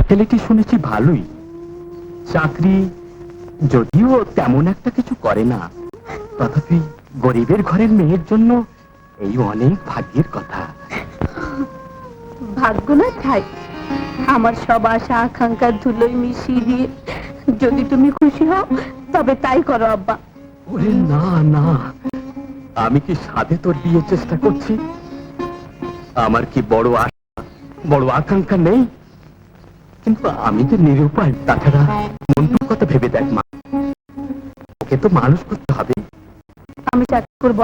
ছেলেটি শুনেছি ভালোই, চাকরি যদিও তেমন একটা কিছু করে না, তথাপি গরিবের ঘরের মেয়ের জন্য এই অনেক ভাগ্যের কথা। ভাগ্য না থাক, আমার সব আশা আকাঙ্ক্ষার ধুলোয় মিশিয়ে দিয়ে যদি তুমি খুশি হও তবে তাই করো আব্বা। ওরে না না, আমি কি সাধে তোর বিয়ে চেষ্টা করছি? আমার কি বড় আশা বড় আকাঙ্ক্ষা নেই? কিন্তু আমি তো নিরুপায়। তাছাড়া মন্টুর কথা ভেবে দেখ মা, ওকে তো মানুষ করতে হবে। আমি চাকরি করবো,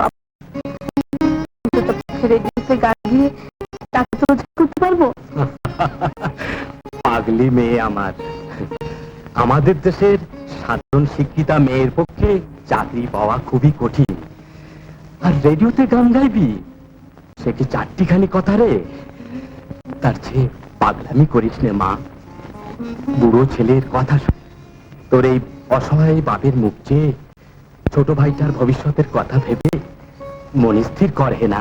টাকা তো রোজগার করতে পারবো। পাগলি মেয়ে আমার, আমাদের দেশের সাধারণ শিক্ষিতা মেয়ের পক্ষে চাকরি পাওয়া খুবই কঠিন। আর রেডিওতে গান গাইবি, সে কি চারটিখানি কথা রে? তার চেয়ে পাগলামি করিস নে মা। বুড়ো ছেলের কথা তোর এই অসহায় বাপের মুখ চেয়ে ছোট ভাইটার ভবিষ্যতের কথা ভেবে মন স্থির করে না।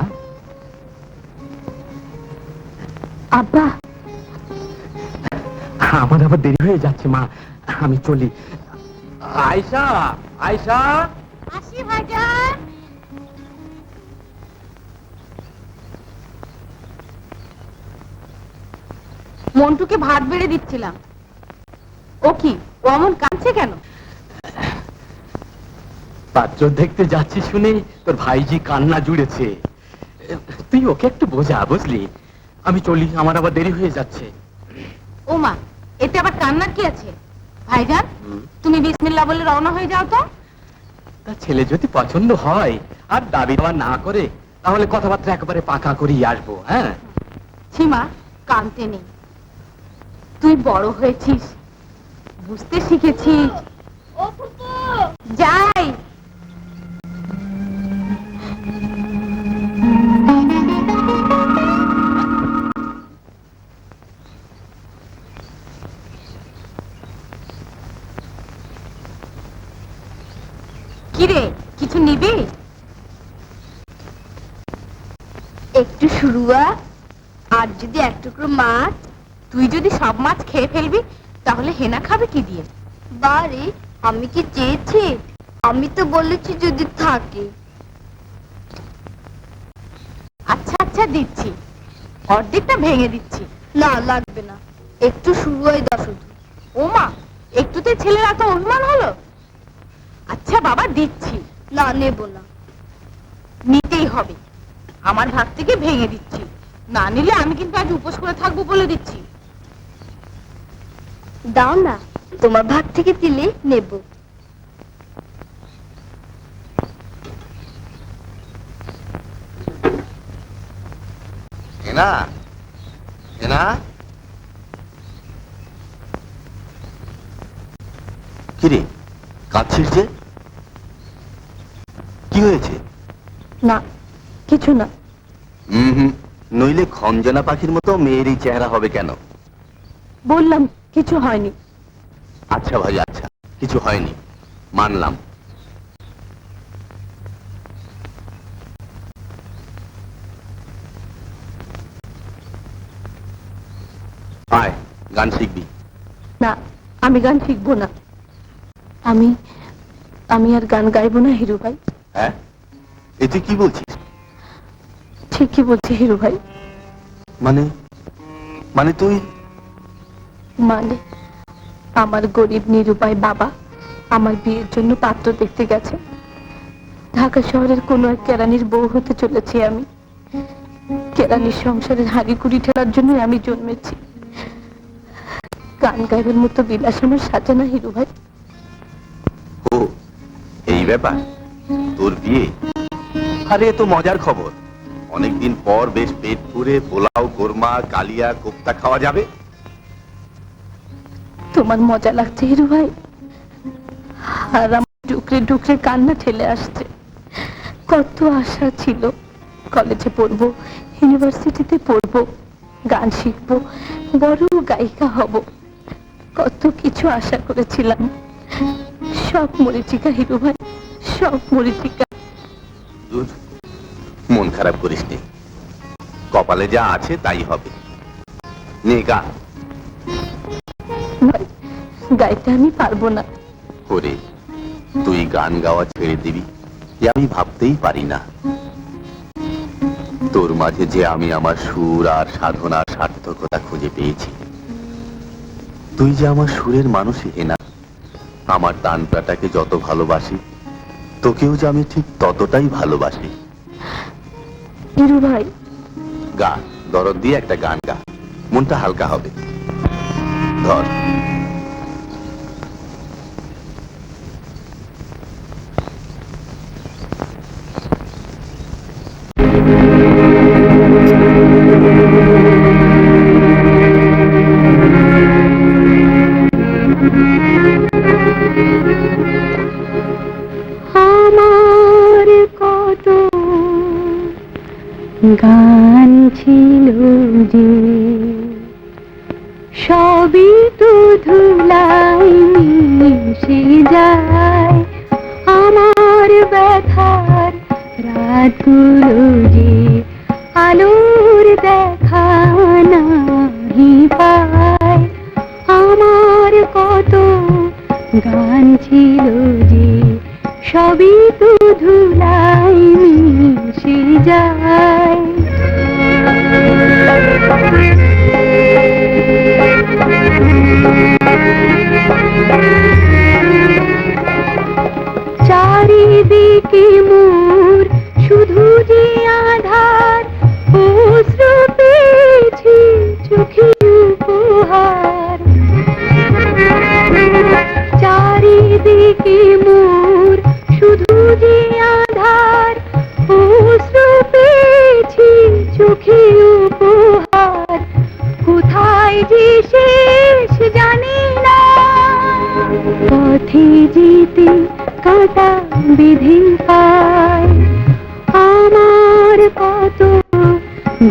আব্বা, আমার আবার দেরি হয়ে যাচ্ছে মা, আমি চলি। আয়শা, আয়শা। আসি ভাইজান। মন্টুকে ভাত বেড়ে দিচ্ছিলাম। ও কি, ও অমন কাঁদছে কেন? পাত্র দেখতে যাচ্ছি শুনে তোর ভাইজি কান্না জুড়েছে। তুই ওকে একটু বোঝা, বুঝলি? আমি চলি, আমার আবার দেরি হয়ে যাচ্ছে। ও মা, এতে আবার কান্নার কি আছে? ভাইজান, তুমি বিসমিল্লাহ বলে রওনা হয়ে যাও তো। তা ছেলে যদি পছন্দ হয় আর দাবি দেওয়া না করে, তাহলে কথাবার্তা একেবারে পাকা করেই আসবো। হ্যাঁ সীমা, কানতে নেই। তুই বড় হয়েছিস, বুঝতে শিখেছিস। যাই। কিরে, কিছু নিবি? একটু শুরুয়া, আর যদি এক টুকরো মাছ। তুই যদি সব মাছ খেয়ে ফেলবি তাহলে হেনা খাবে কি দিয়ে? বারে, আমি কি চেয়েছি? আমি তো বলেছি যদি থাকে। আচ্ছা আচ্ছা, দিচ্ছি, অর্ধেকটা ভেঙে দিচ্ছি। না লাগবে না, একটু শুরুয়াই দাও শুধু। ও মা, একটুতে ছেলের এত অভিমান হলো? আচ্ছা বাবা, দিচ্ছি। না, নেব না। নিতেই হবে, আমার ভাগ থেকে ভেঙে দিচ্ছি। না নিলে আমি কিন্তু আজ উপোস করে থাকবো বলে দিচ্ছি। দাও না, তোমার ভাগ থেকে দিলে নেব। হেনা, হেনা, কিরে কাঁদছিস যে? কি হয়েছে? না, কিছু না। নইলে খঞ্জনা পাখির মতো মেয়েরই চেহারা হবে কেন? বললাম কিছু হয়নি। আচ্ছা ভাই, আচ্ছা, কিছু হয়নি, মানলাম। আয়, গান শিখবি। না, আমি গান শিখবো না। আমি আমি আর গান গাইবো না হিরু ভাই। হ্যাঁ, এ তুই কি বলছিস? ঠিকই বলছি হিরু ভাই। মানে মানে তুই? মানে আমার গরিব নিরুপায় বাবা আমার বিয়ের জন্য পাত্র দেখতে গেছে। ঢাকা শহরের কোনো এক কেরানির বউ হতে চলেছি আমি। কেরানির সংসারের হাঁড়ি কুড়ি ঠেলার জন্য আমি জন্মেছি। গান গাইবের মতো বিলাস আমার সাজে না হিরু ভাই। ও, এই ব্যাপার, তোর বিয়ে? আরে এ তো মজার খবর। অনেকদিন পর বেশ পেট পুরে পোলাও, কোরমা, কালিয়া, কোপ্তা খাওয়া যাবে। তোমার মজা লাগছে হিরু ভাই? আর আমার ডুকরে ডুকরে কান্না ঠেলে আসছে। কত আশা ছিল, কলেজে পড়বো, ইউনিভার্সিটিতে পড়বো, গান শিখবো, বড় গায়িকা হব। কত কিছু আশা করেছিলাম, সব মরিচিকা হিরু ভাই, সব মরিচিকা। দূর, মন খারাপ করিস নি, কপালে যা আছে তাই হবে। নে গা। ভাই, গাইতে আমি পারবো না। করে তুই গান গাওয়া ছেড়ে দিবি এ আমি ভাবতেই পারি না। তোর মাঝে যে আমি আমার সুর আর সাধনার সার্থকতা খুঁজে পেয়েছি। তুই যে আমার সুরের মানুষই হেনা। আমার তানটাকে যত ভালোবাসি, তোকেও যে আমি ঠিক ততটাই ভালোবাসি। হিরু ভাই, গা, দরদ দিয়ে একটা গান গা, মনটা হালকা হবে। ধর। আমার কত গান ছিল যে, সবই তো ধুলাই মিশে যায়। আমার ব্যথার রাতগুলো যে আলোর দেখা নাহি পায়। আমার কত গান ছিল যে, সবই তো ধুলাই মিশে যায়। চারিদিকে মোর শুধু যে আধার, অশ্রু পেয়েছি চোখে উপহার। চারিদিকে মোর শুধু যে আধার, অশ্রু পেয়েছি চোখে উপহার। কোথায় যে শেষ জানি না, পথে যেতে কাঁটা বিধি পায়। আমার কত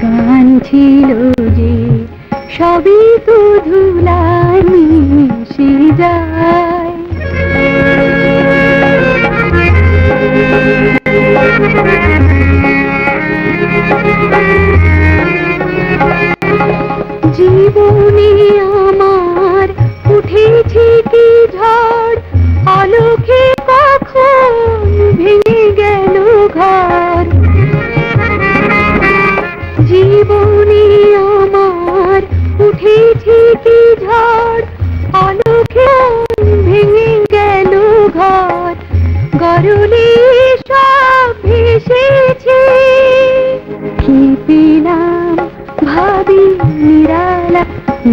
গান ছিল যে, সবই তো ধুলায় মিশে যায়। জীবনে আমার উঠেছে কি ঝড়, আলোকে কখন ভেঙে গেল ঘর। জীবনে আমার উঠেছে কি ঝড়, আলোকে ভেঙে গেল ঘর। গরলে সব ভেসেছে, কি পেলাম ভাবি নিরালা।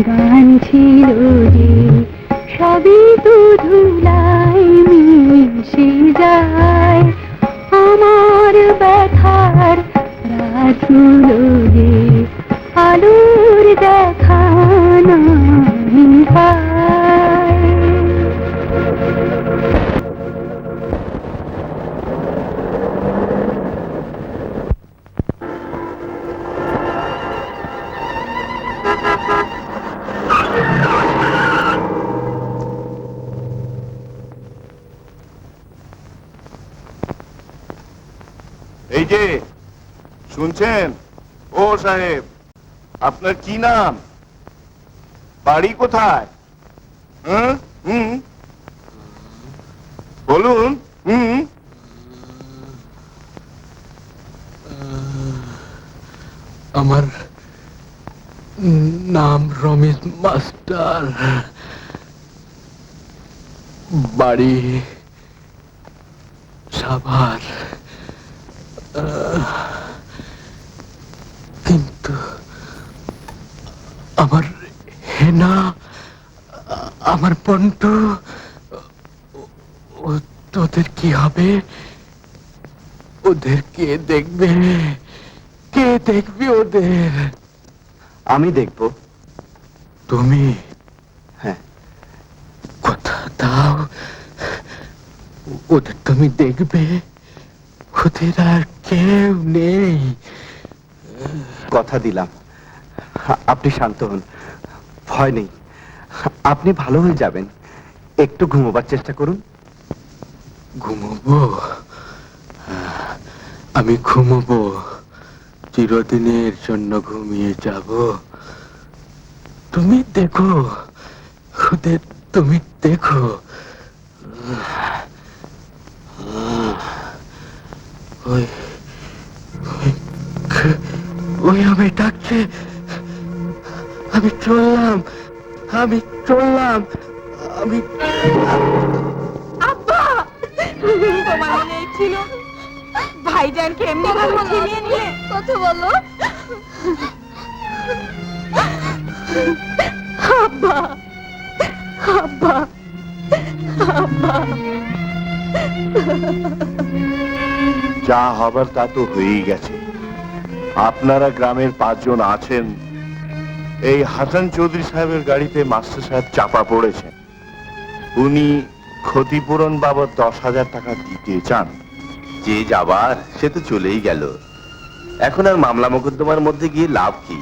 গান ছিল যে, সবই তো ধুলাই মিশে যায়। আমার ব্যথার রাতগুলো যে আলোর দেখা নাহি পায়। এই যে শুনছেন, ও সাহেব, আপনার কি নাম, বাড়ি কোথায়? হুম হুম বলুন। হুম আমার নাম রমেশ মাস্টার, বাড়ি সাভার। কিন্তু আমার হেনা, আমার পন্টু, তোদের কি হবে? ওদের কে দেখবে? কে দেখবে ওদের? আমি দেখব। তুমি? হ্যাঁ। কথা দাও, ওদের তুমি দেখবে? ওদের আর কেউ নেই। কথা দিলাম। আপনি শান্ত হন, ভয় নেই, আপনি ভালো হয়ে যাবেন। একটু ঘুমোবার চেষ্টা করুন। ঘুমবো? আমি ঘুমবো, চিরদিনের জন্য ঘুমিয়ে যাব। তুমি দেখো ওদের, তুমি দেখো। ওই ওই ওই আমি ডাকছে। আমি চললাম, আমি চললাম, আমি। আব্বা, তোমার মনে ছিল ভাইজানকে এমনি ভাবে ছিনিয়ে নিয়ে কথা বলো। আব্বা, আব্বা, আব্বা। যা হবার তা তো হয়েই গেছে। আপনারা গ্রামের 5 জন আছেন, এই হাসান চৌধুরী সাহেবের গাড়িতে মাস্টার সাহেব চাপা পড়েছেন। উনি ক্ষতিপূরণ বাবদ 10,000 টাকা দিতে চান। যে যাবার সে তো চলেই গেল, এখন আর মামলা মোকদ্দমার মধ্যে গিয়ে লাভ কি?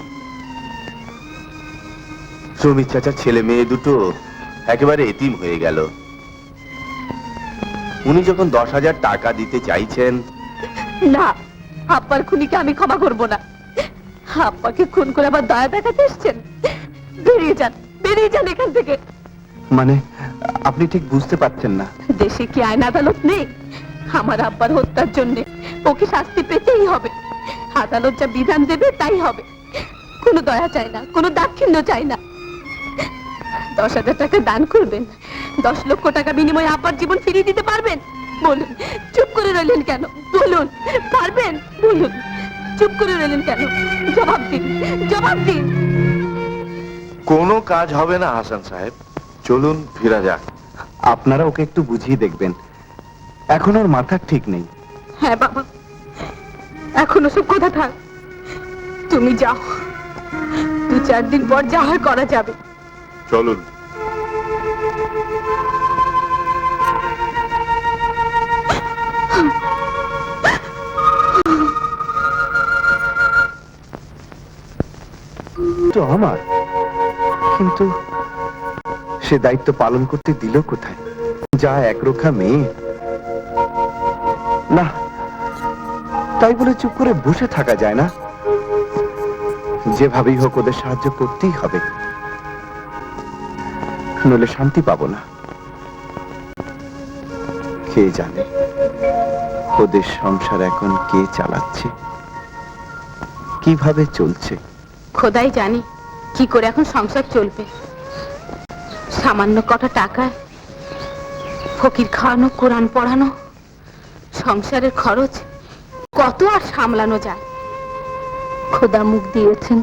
শ্রমিক চাচার ছেলে মেয়ে দুটো একেবারে এতিম হয়ে গেল। উনি যখন 10,000 টাকা দিতে চাইছেন। না, আব্বার খুনিকে আমি ক্ষমা করব না। আব্বাকে খুন করে আবার দয়া দেখাতে এসছেন? বেরিয়ে যান, বেরিয়ে যান এখান থেকে। মানে আপনি ঠিক বুঝতে পারছেন না। দেশে কি আইন আদালত নেই? আমার আব্বার হত্যার জন্য ওকে শাস্তি পেতেই হবে। আদালত যা বিধান দেবে তাই হবে। কোনো দয়া চাই না, কোনো দাক্ষিণ্য চাই না। 10,000 টাকা দান করবেন, 10 লক্ষ টাকা বিনিময়ে আব্বার জীবন ফিরিয়ে দিতে পারবেন? বলুন, চুপ করে রইলেন কেন? বলুন, পারবেন? বলুন, চুপ করে রইলেন কেন? জবাব দিন, জবাব দিন। কোনো কাজ হবে না হাসান সাহেব, চলুন ফিরা যাক। আপনারা ওকে একটু বুঝিয়ে দেখবেন, এখন ওর মাথা ঠিক নেই। হ্যাঁ বাবা, এখন ওসব কথা থাক। তুমি যাও, 2-4 দিন পর যা হয় করা যাবে। চলুন। তো আমার, কিন্তু সে দায়িত্ব পালন করতে দিল কোথায়? যা একরোখা মেয়ে। না, তাই বলে চুপ করে বসে থাকা যায় না। যেভাবেই হোক ওদের সাহায্য করতেই হবে, নইলে শান্তি পাবো না। কে জানে ওদের সংসার এখন কে চালাচ্ছে, কিভাবে চলছে। খোদাই জানি কি করে এখন সংসার চলবে। সামান্য কটা টাকায় ফকির খাওয়ানো, কোরআন পড়ানো, সংসারের খরচ কত আর সামলানো যায়? খোদা মুখ দিয়েছেন,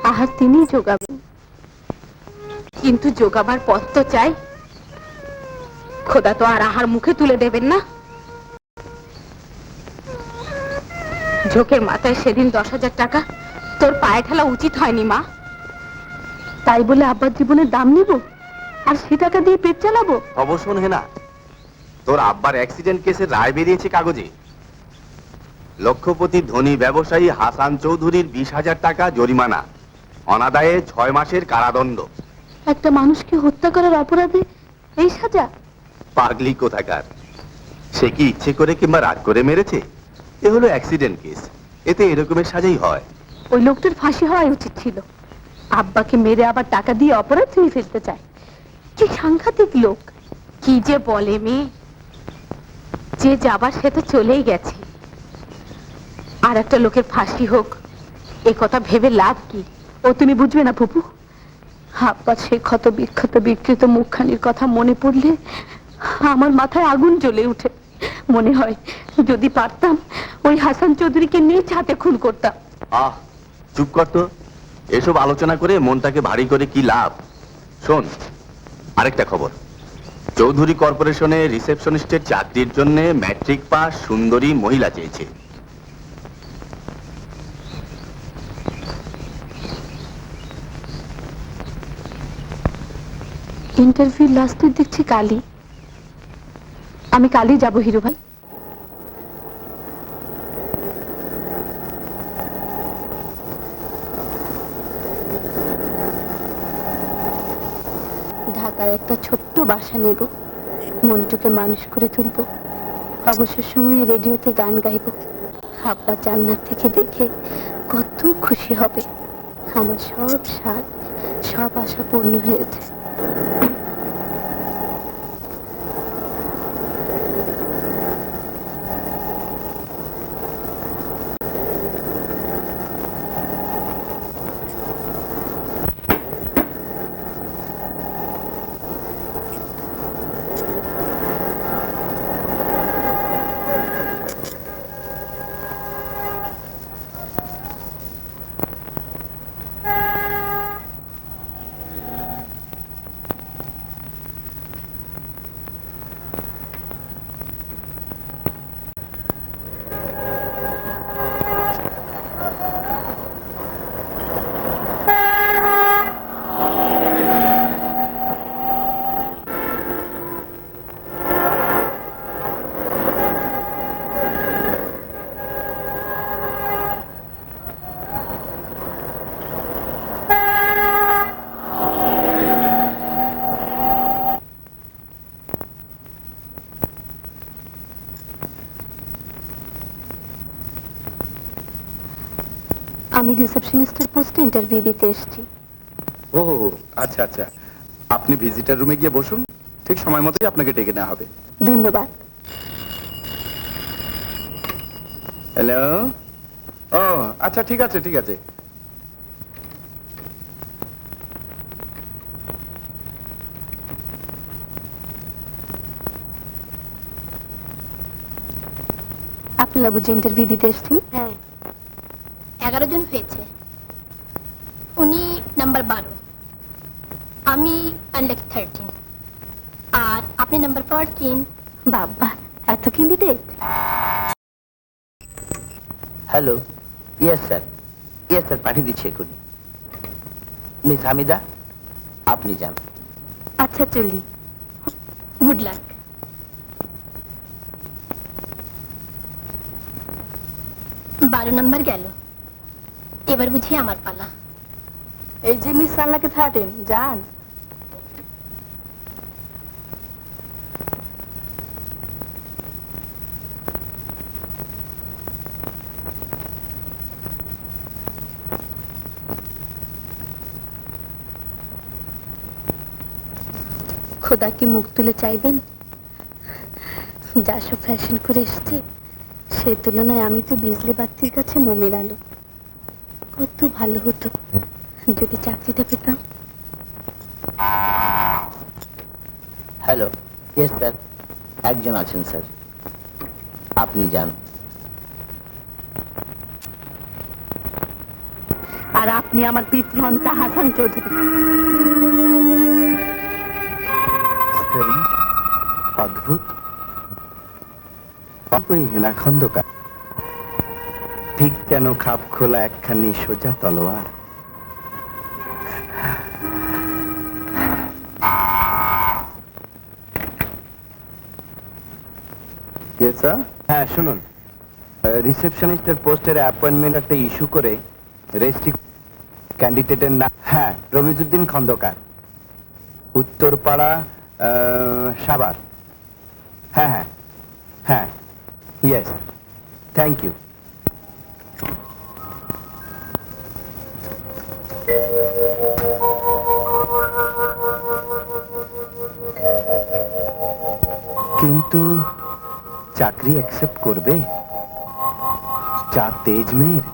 আহার তিনিই যোগাবেন। কিন্তু যোগাবার পথ তো চাই। খোদা তো আর আহার মুখে তুলে দেবেন না। ঝোঁকের মাথায় সেদিন 10,000 টাকা তোর পায়ে ঠেলা উচিত হয়নি মা। তাই বলে আব্বার জীবনের দাম নিব আর সে টাকা দিয়ে পেট চালাবো? অবশ্য হে না, তোর আব্বার অ্যাক্সিডেন্ট কেসের রায় বেরিয়েছে কাগজে। লক্ষপতি ধনী ব্যবসায়ী হাসান চৌধুরীর 20,000 টাকা জরিমানা। অনাদায়ে 6 মাসের কারাদণ্ড। একটা মানুষকে হত্যা করার অপরাধে এই সাজা? পাগলি কোথাকার, সে কি ইচ্ছে করে কিংবা রাগ করে মেরেছে? এ হলো অ্যাক্সিডেন্ট কেস, এতে এরকমের সাজাই হয়। ওই লোকটার ফাঁসি হওয়াই উচিত ছিল। আব্বাকে মেরে আবার টাকা দিয়ে অপরাধ ধুয়ে ফেলতে চায়। কি সাংঘাতিক লোক! কি যে বলে মেয়ে, যে যাবার সে তো চলেই গেছে। আর একটা লোকের ফাঁসি হোক, এ কথা ভেবে লাভ কি? ও তুমি বুঝবে না ফুপু। আব্বার সেই ক্ষত বিক্ষত বিকৃত মুখখানির কথা মনে পড়লে আমার মাথায় আগুন জ্বলে উঠে। মনে হয় যদি পারতাম ওই হাসান চৌধুরীকে নিজ হাতে খুন করতাম। আহ, চুপ কর তো। এসব আলোচনা করে মনটাকে ভারী করে কি লাভ? শোন, আরেকটা খবর। চৌধুরী কর্পোরেশনে রিসেপশনিস্টের চাকরির জন্য ম্যাট্রিক পাস সুন্দরী মহিলা চেয়েছে। ইন্টারভিউ লাস্ট তুই দেখছি কালই। আমি কালই যাব হিরো ভাই। ঢাকার একটা ছোট্ট বাসা নেব, মনটুকে মানুষ করে তুলব, অবসর সময়ে রেডিওতে গান গাইব। আব্বা জান্নাত থেকে দেখে কত খুশি হবে। আমার সব স্বাদ, সব আশা পূর্ণ হয়েছে। আমি রিসেপশনিস্টের পোস্টে ইন্টারভিউ দিতে এসেছি। ও আচ্ছা আচ্ছা, আপনি ভিজিটার রুমে গিয়ে বসুন, ঠিক সময় মতোই আপনাকে ডেকে নেওয়া হবে। ধন্যবাদ। হ্যালো। ও আচ্ছা, ঠিক আছে ঠিক আছে। আপনারা বুঝি ইন্টারভিউ দিতে এসেছেন? হ্যাঁ, 11 জন হয়েছে। উনি নাম্বার 12, আমি আনলাকি 13, আর আপনি নাম্বার 14। বাবা, এত ক্যান্ডিডেট! হ্যালো, ইয়েস স্যার, পাঠিয়ে দিচ্ছি এক্ষুনি। মিস হামিদা, আপনি যান। আচ্ছা চলি। Good luck. বারো নাম্বার গেল, এবার বুঝি আমার পালা। এই যে মিস আল্লাহকে 13, যান। খোদা কি মুখ তুলে চাইবেন? যা সব ফ্যাশন করে এসছে, সেই তুলনায় আমি তো বিজলি বাতির কাছে মোমের আলো। কত ভালো হতো যদি চাকরিটা পেতাম। হ্যালো, ইয়েস স্যার, একজন আছেন স্যার, আপনি যান। আর আপনি আমার পিতৃহন্তা হাসান চৌধুরী। অদ্ভুত। ওই হেনা খন্দকার ঠিক যেন খাপ খোলা একখানি সোজা তলোয়ার। হ্যাঁ শুনুন, রিসেপশনিস্টের পোস্টের অ্যাপয়েন্টমেন্ট একটা ইস্যু করে রেস্ট্রিক্ট ক্যান্ডিডেটের নাম? হ্যাঁ, রমিজউদ্দিন খন্দকার, উত্তরপাড়া, সাভার। হ্যাঁ হ্যাঁ হ্যাঁ, ইয়েস, থ্যাংক ইউ। কিন্তু চাকরি অ্যাকসেপ্ট করবে? যা তেজ মেয়ের।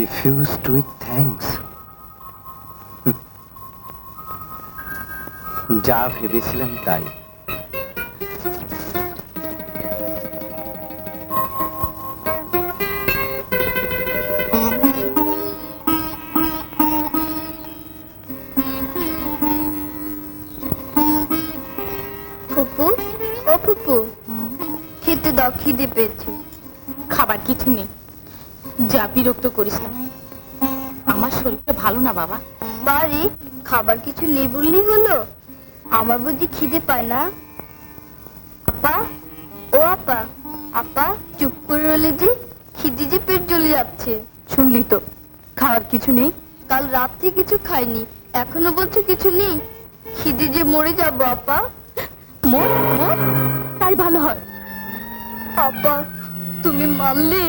Refused with thanks. যা ভেবেছিলাম তাই। ফুপু, ও ফুপু, খেতে দাও, খিদে পেয়েছে। খাবার কিছু নেই, যা বিরক্ত করিস না, আমার শরীরটা ভালো না বাবা। বাড়ি খাবার কিছু নেই বললেই হলো? আমার বুঝি খিদে পায় না? আপা, ও আপা, আপা চুপ করে রইলে যে, খিদে যে পেট জ্বলে যাচ্ছে। শুনলি তো, খাওয়ার কিছু নেই। কাল রাত্রে কিছু খাইনি, এখনো বলছো কিছু নেই। খিদে যে মরে যাবো আপা। মোর মোর, তাই ভালো হয়। আপা তুমি মানলে?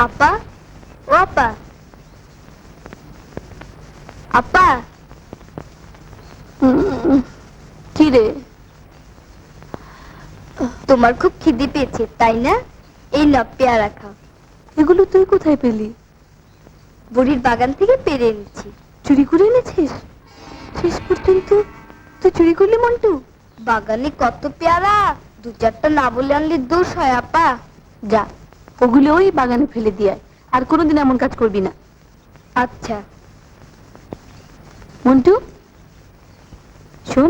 আপা, ও আপা, আপা। কি রে, তোমার খুব খিদে পেয়েছে তাই না? এই না পেয়ারা খাও। এগুলো তুই কোথায় পেলি? বুড়ির বাগান থেকে পেরে এনেছি। চুরি করে এনেছিস? শেষ পর্যন্ত তুই চুরি করলি মন্টু? বাগানে কত পেয়ারা, দু চারটা না বলে আনলে দোষ হয় আপা। যা, ওগুলো ওই বাগানে ফেলে দিয়ে আর কোনোদিন এমন কাজ করবি না। আচ্ছা। মন্টু শোন,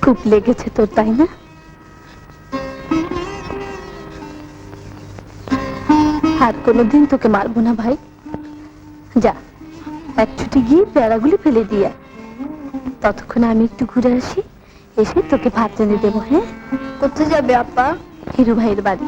খুব লেগেছে তোর তাই না? আর কোনোদিন তোকে মারবো না ভাই। যা, এক ছুটি গিয়ে পেয়ারাগুলি ফেলে দিয়ে ততক্ষণে আমি একটু ঘুরে আসি, এসে তোকে ভাত এনে দেবো। হ্যাঁ, কোথায় যাবে আপা? হিরু ভাইয়ের বাড়ি।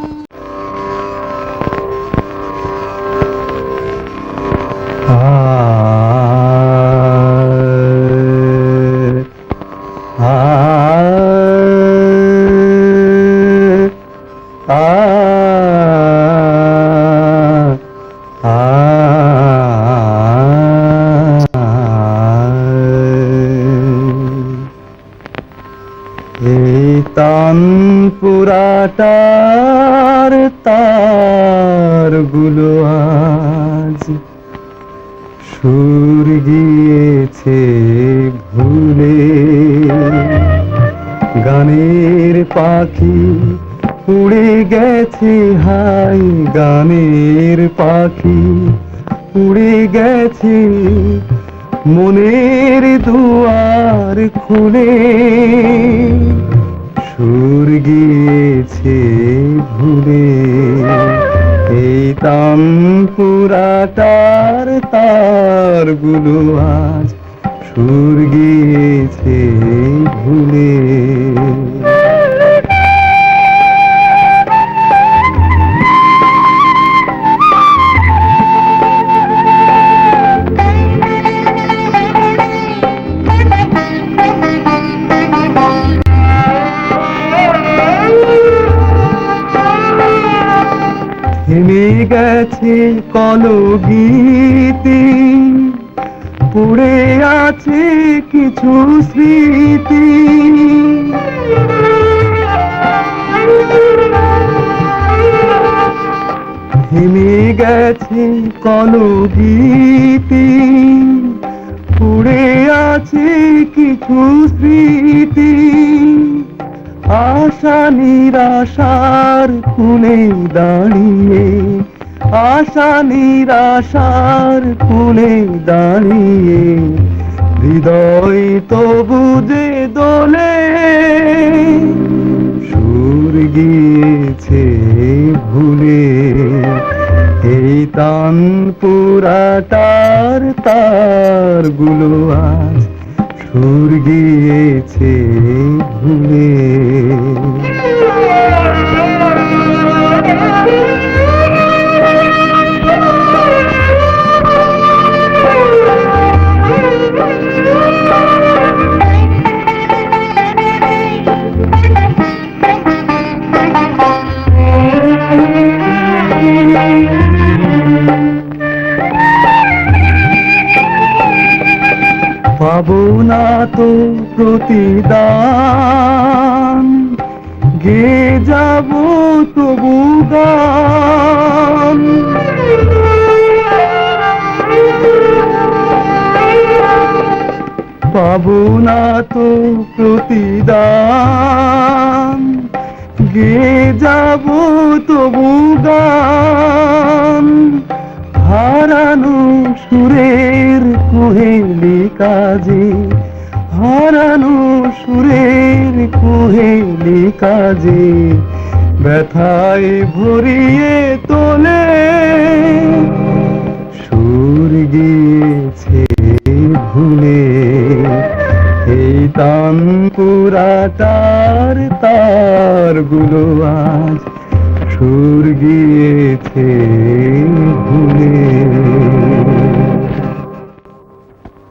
আ আজ সুর গিয়েছে ভুলে, গানের পাখি উড়ে গেছে হাই, গানের পাখি উড়ে গেছে মনের দুয়ার খুলে, সুর গিয়েছে ভুলে। এই তানপুরাটার তারগুলো আজ সুর গিয়েছে ভুলে। থেমে গেছে কলগীতি, পড়ে আছে কিছু স্মৃতি, থেমে গেছে কলগীতি, পড়ে আছে কিছু স্মৃতি, আশা নিরাশার কোণে দাঁড়িয়ে, আশা নিরাশার কোণে দাঁড়িয়ে, হৃদয় তবু যে দোলে, সুর গিয়েছে ভুলে। এই তানপুরাটার তারগুলো আজ সুর গিয়েছে ভুলে। পাবো না তো প্রতিদান, গে যাব তবু গান, পাবো না তো প্রতিদান, গে যাব তবু গান, হারানো সুরের কোহেলি কাজে, হারানো সুরের কোহেলি কাজে, ব্যথায় ভরিয়ে তোলে, সুর গিয়েছে ভুলে। এই তানপুরাটার তারগুলো আজ সুর গিয়েছে ভুলে।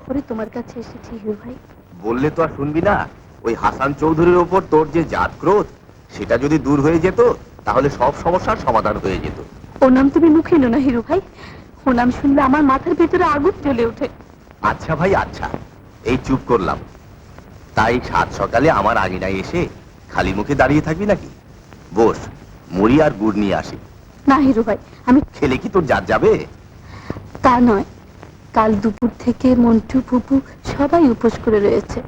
ওরে তোমার কাছে এসেছি হিরু ভাই। বললে তো আর শুনবি না? ওই হাসান চৌধুরীর ওপর তোর যে জাত ক্রোধ, সেটা যদি দূর হয়ে যেত তাহলে সব সমস্যার সমাধান হয়ে যেত। ওর নাম তুমি মুখে নো না হিরু ভাই, ওর নাম শুনলে আমার মাথার ভেতরে আগুন জ্বলে ওঠে। আচ্ছা ভাই আচ্ছা, এই চুপ করলাম। তাই সাত সকালে আমার আঙিনায় এসে খালি মুখে দাঁড়িয়ে থাকবি নাকি? বস, মুড়ি আর গুড় নিয়ে আসি। না হিরু ভাই, আমি খেলে কি তোর জাত যাবে? তা নয়, কাল দুপুর থেকে মন্টু ফুপু সবাই উপোস করে রয়েছে,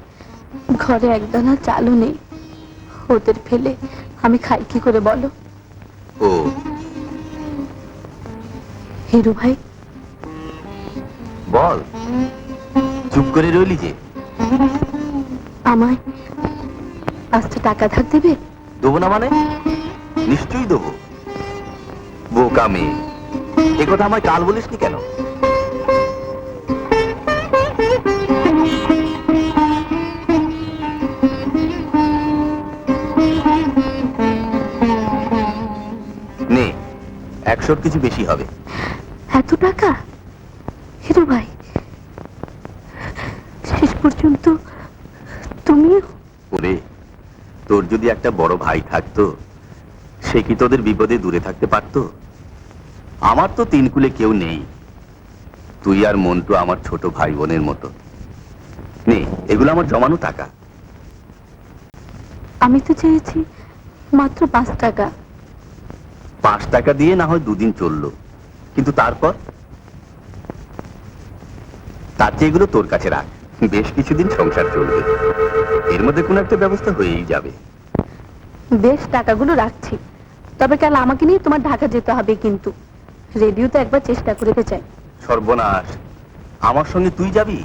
ঘরে একদানা চালও নেই, ওদের ফেলে আমি খাই কি করে বলো? ও হিরু ভাই, বল, চুপ করে রইলি যে? আমায় 5টা টাকা ধার দেবে? দেবো না মানে? নিশ্চয়ই দেবো। বোকা মেয়ে, এ কথা আমায় কাল বলিসনি কেন? নে, 100 কিছু বেশি হবে। এত টাকা? হিরু ভাই, শেষ পর্যন্ত তুমিও? ওরে, তোর যদি একটা বড় ভাই থাকতো, সে কি তোদের বিপদে দূরে থাকতে পারতো? আমার তো 3 কুলে কেউ নেই। তুই আর মন্টু আমার ছোট ভাই বোনের মতো। নে, এগুলো আমার জমানো টাকা। আমি তো চেয়েছি মাত্র 5 টাকা। 5 টাকা দিয়ে না হয় 2 দিন চললো, কিন্তু তারপর তার চেয়ে এগুলো তোর কাছে রাখ, বেশ কিছুদিন সংসার চলবে, এর মধ্যে কোনো একটা ব্যবস্থা হয়েই যাবে। বেশ, টাকাগুলো রাখছি, তবে কাল আমাকে নিয়ে তোমার ঢাকা যেতে হবে, কিন্তু রেডিওতে একবার চেষ্টা করতে চাই। সর্বনাশ, আমার সঙ্গে তুই যাবি?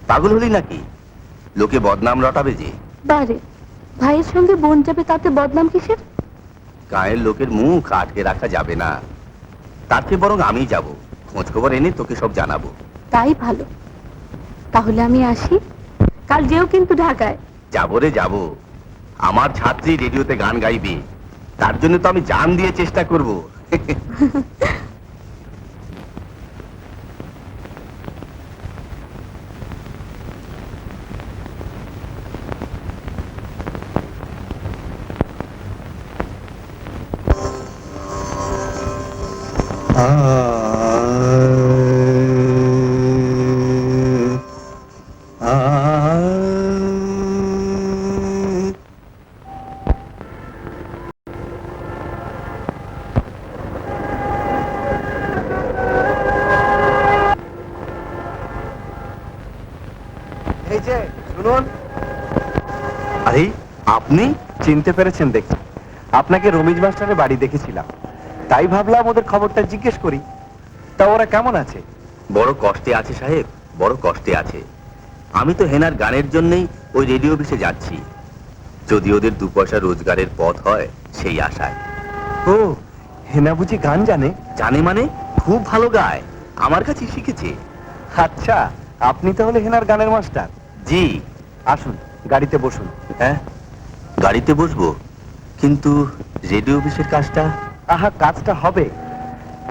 পাগল হলি নাকি? লোকে বদনাম রটাবে যে। বারে, ভাইয়ের সঙ্গে বোন যাবে, তাতে বদনাম কিসের? গায়ের লোকের মুখ আটকে রাখা যাবে না, তার চেয়ে বরং আমি যাব, খোঁজ খবর এনে তোকে সব জানাবো। তাই ভালো, তাহলে আমি আসি। কাল যেও কিন্তু ঢাকায়। যাবো রে যাবো, আমার ছাত্রী রেডিওতে গান গাইবে, তার জন্য তো আমি জান দিয়ে চেষ্টা করব। এই যে শুনুন। আরে আপনি? চিনতে পেরেছেন দেখছি, আপনাকে রমিজ মাস্টারের বাড়ি দেখেছিলাম, তাই ভাবলাম ওদের খবরটা জিজ্ঞেস করি। তা ওরা কেমন আছে? বড় কষ্টে আছে সাহেব, বড় কষ্টে আছে। আমি তো হেনার গানের জন্যই ওই রেডিও অফিসে যাচ্ছি, যদি ওদের 2 পয়সা রোজগারের পথ হয় সেই আশায়। ও, হেনা বুঝি গান জানে? জানে মানে? খুব ভালো গায়, আমার কাছে শিখেছে। আচ্ছা, আপনি তাহলে হেনার গানের মাস্টার? জি। আসুন, গাড়িতে বসুন। হ্যাঁ, গাড়িতে বসবো, কিন্তু রেডিও অফিসের কাজটা? আহা, কাজটা হবে,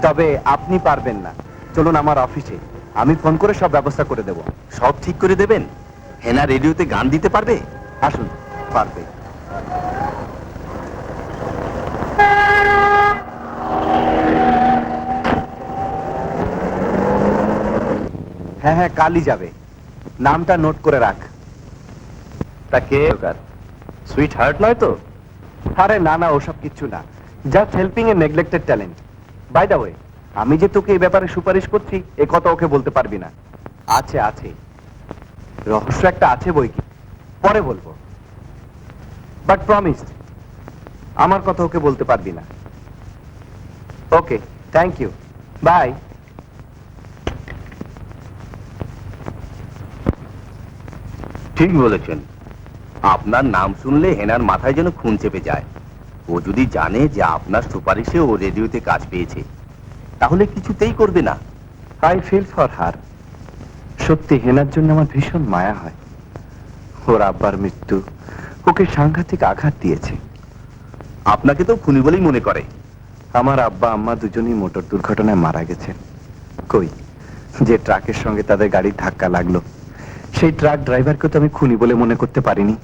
তবে আপনি পারবেন না। চলুন আমার অফিসে, আমি ফোন করে সব ব্যবস্থা করে দেব। সব ঠিক করে দেবেন? হেনা রেডিওতে গান দিতে পারবে? আসুন, পারবে। হ্যাঁ হ্যাঁ, কালই যাবে, নামটা নোট করে রাখ। তা কে? সুইট হার্ট নয় তো? আরে না না, ওসব কিচ্ছু না, just helping a neglected talent. By the way, আমি যে তোকে এই ব্যাপারে সুপারিশ করছি এ কথা ওকে বলতে পারবি না। আছে আছে, রহস্য একটা আছে বই কি, পরে বলবো, বাট প্রমিস আমার কথা ওকে বলতে পারবি না। ওকে, থ্যাংক ইউ, বাই। ঠিক বলেছেন, আপনার নাম শুনলে হেনার মাথায় যেন খুন চেপে যায়। ও যদি জানে যে আপনার সুপারিশে ও রেডিওতে কাজ পেয়েছে, তাহলে কিছুতেই করবে না। I feel for her. সত্যি হেনার জন্য আমার ভীষণ মায়া হয়। ওর আব্বার মৃত্যু ওকে সাংঘাতিক আঘাত দিয়েছে। আপনাকে তো খুনি বলেই মনে করে। আমার আব্বা আম্মা দুজনেই মোটর দুর্ঘটনায় মারা গেছেন। কই, যে ট্রাকের সঙ্গে তাদের গাড়ির ধাক্কা লাগলো, সেই ট্রাক ড্রাইভারকে তো আমি খুনি বলে মনে করতে পারিনি।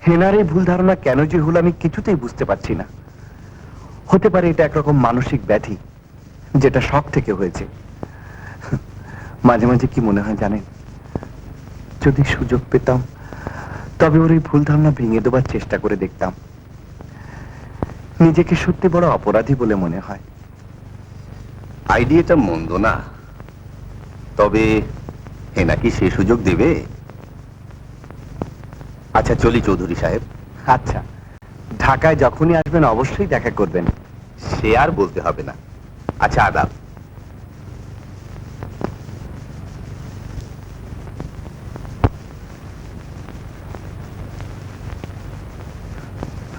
হেনার এই ভুল ধারণা কেন যে হলো আমি কিছুতেই বুঝতে পারছি না। হতে পারে এটা একরকম মানসিক ব্যাধি, যেটা শখ থেকে হয়েছে। মাঝে মাঝে কি মনে হয় জানেন, যদি সুযোগ পেতাম তবে ওর এই ভুল ধারণা ভেঙে দেবার চেষ্টা করে দেখতাম। নিজেকে সত্যি বড় অপরাধী বলে মনে হয়। আইডিয়াটা মন্দ না, তবে হেনা কি সে সুযোগ দেবে? আচ্ছা চলি চৌধুরী সাহেব। আচ্ছা, ঢাকায় যখনই আসবেন অবশ্যই দেখা করবেন। সে আর বলতে হবে না। আচ্ছা, আদাব।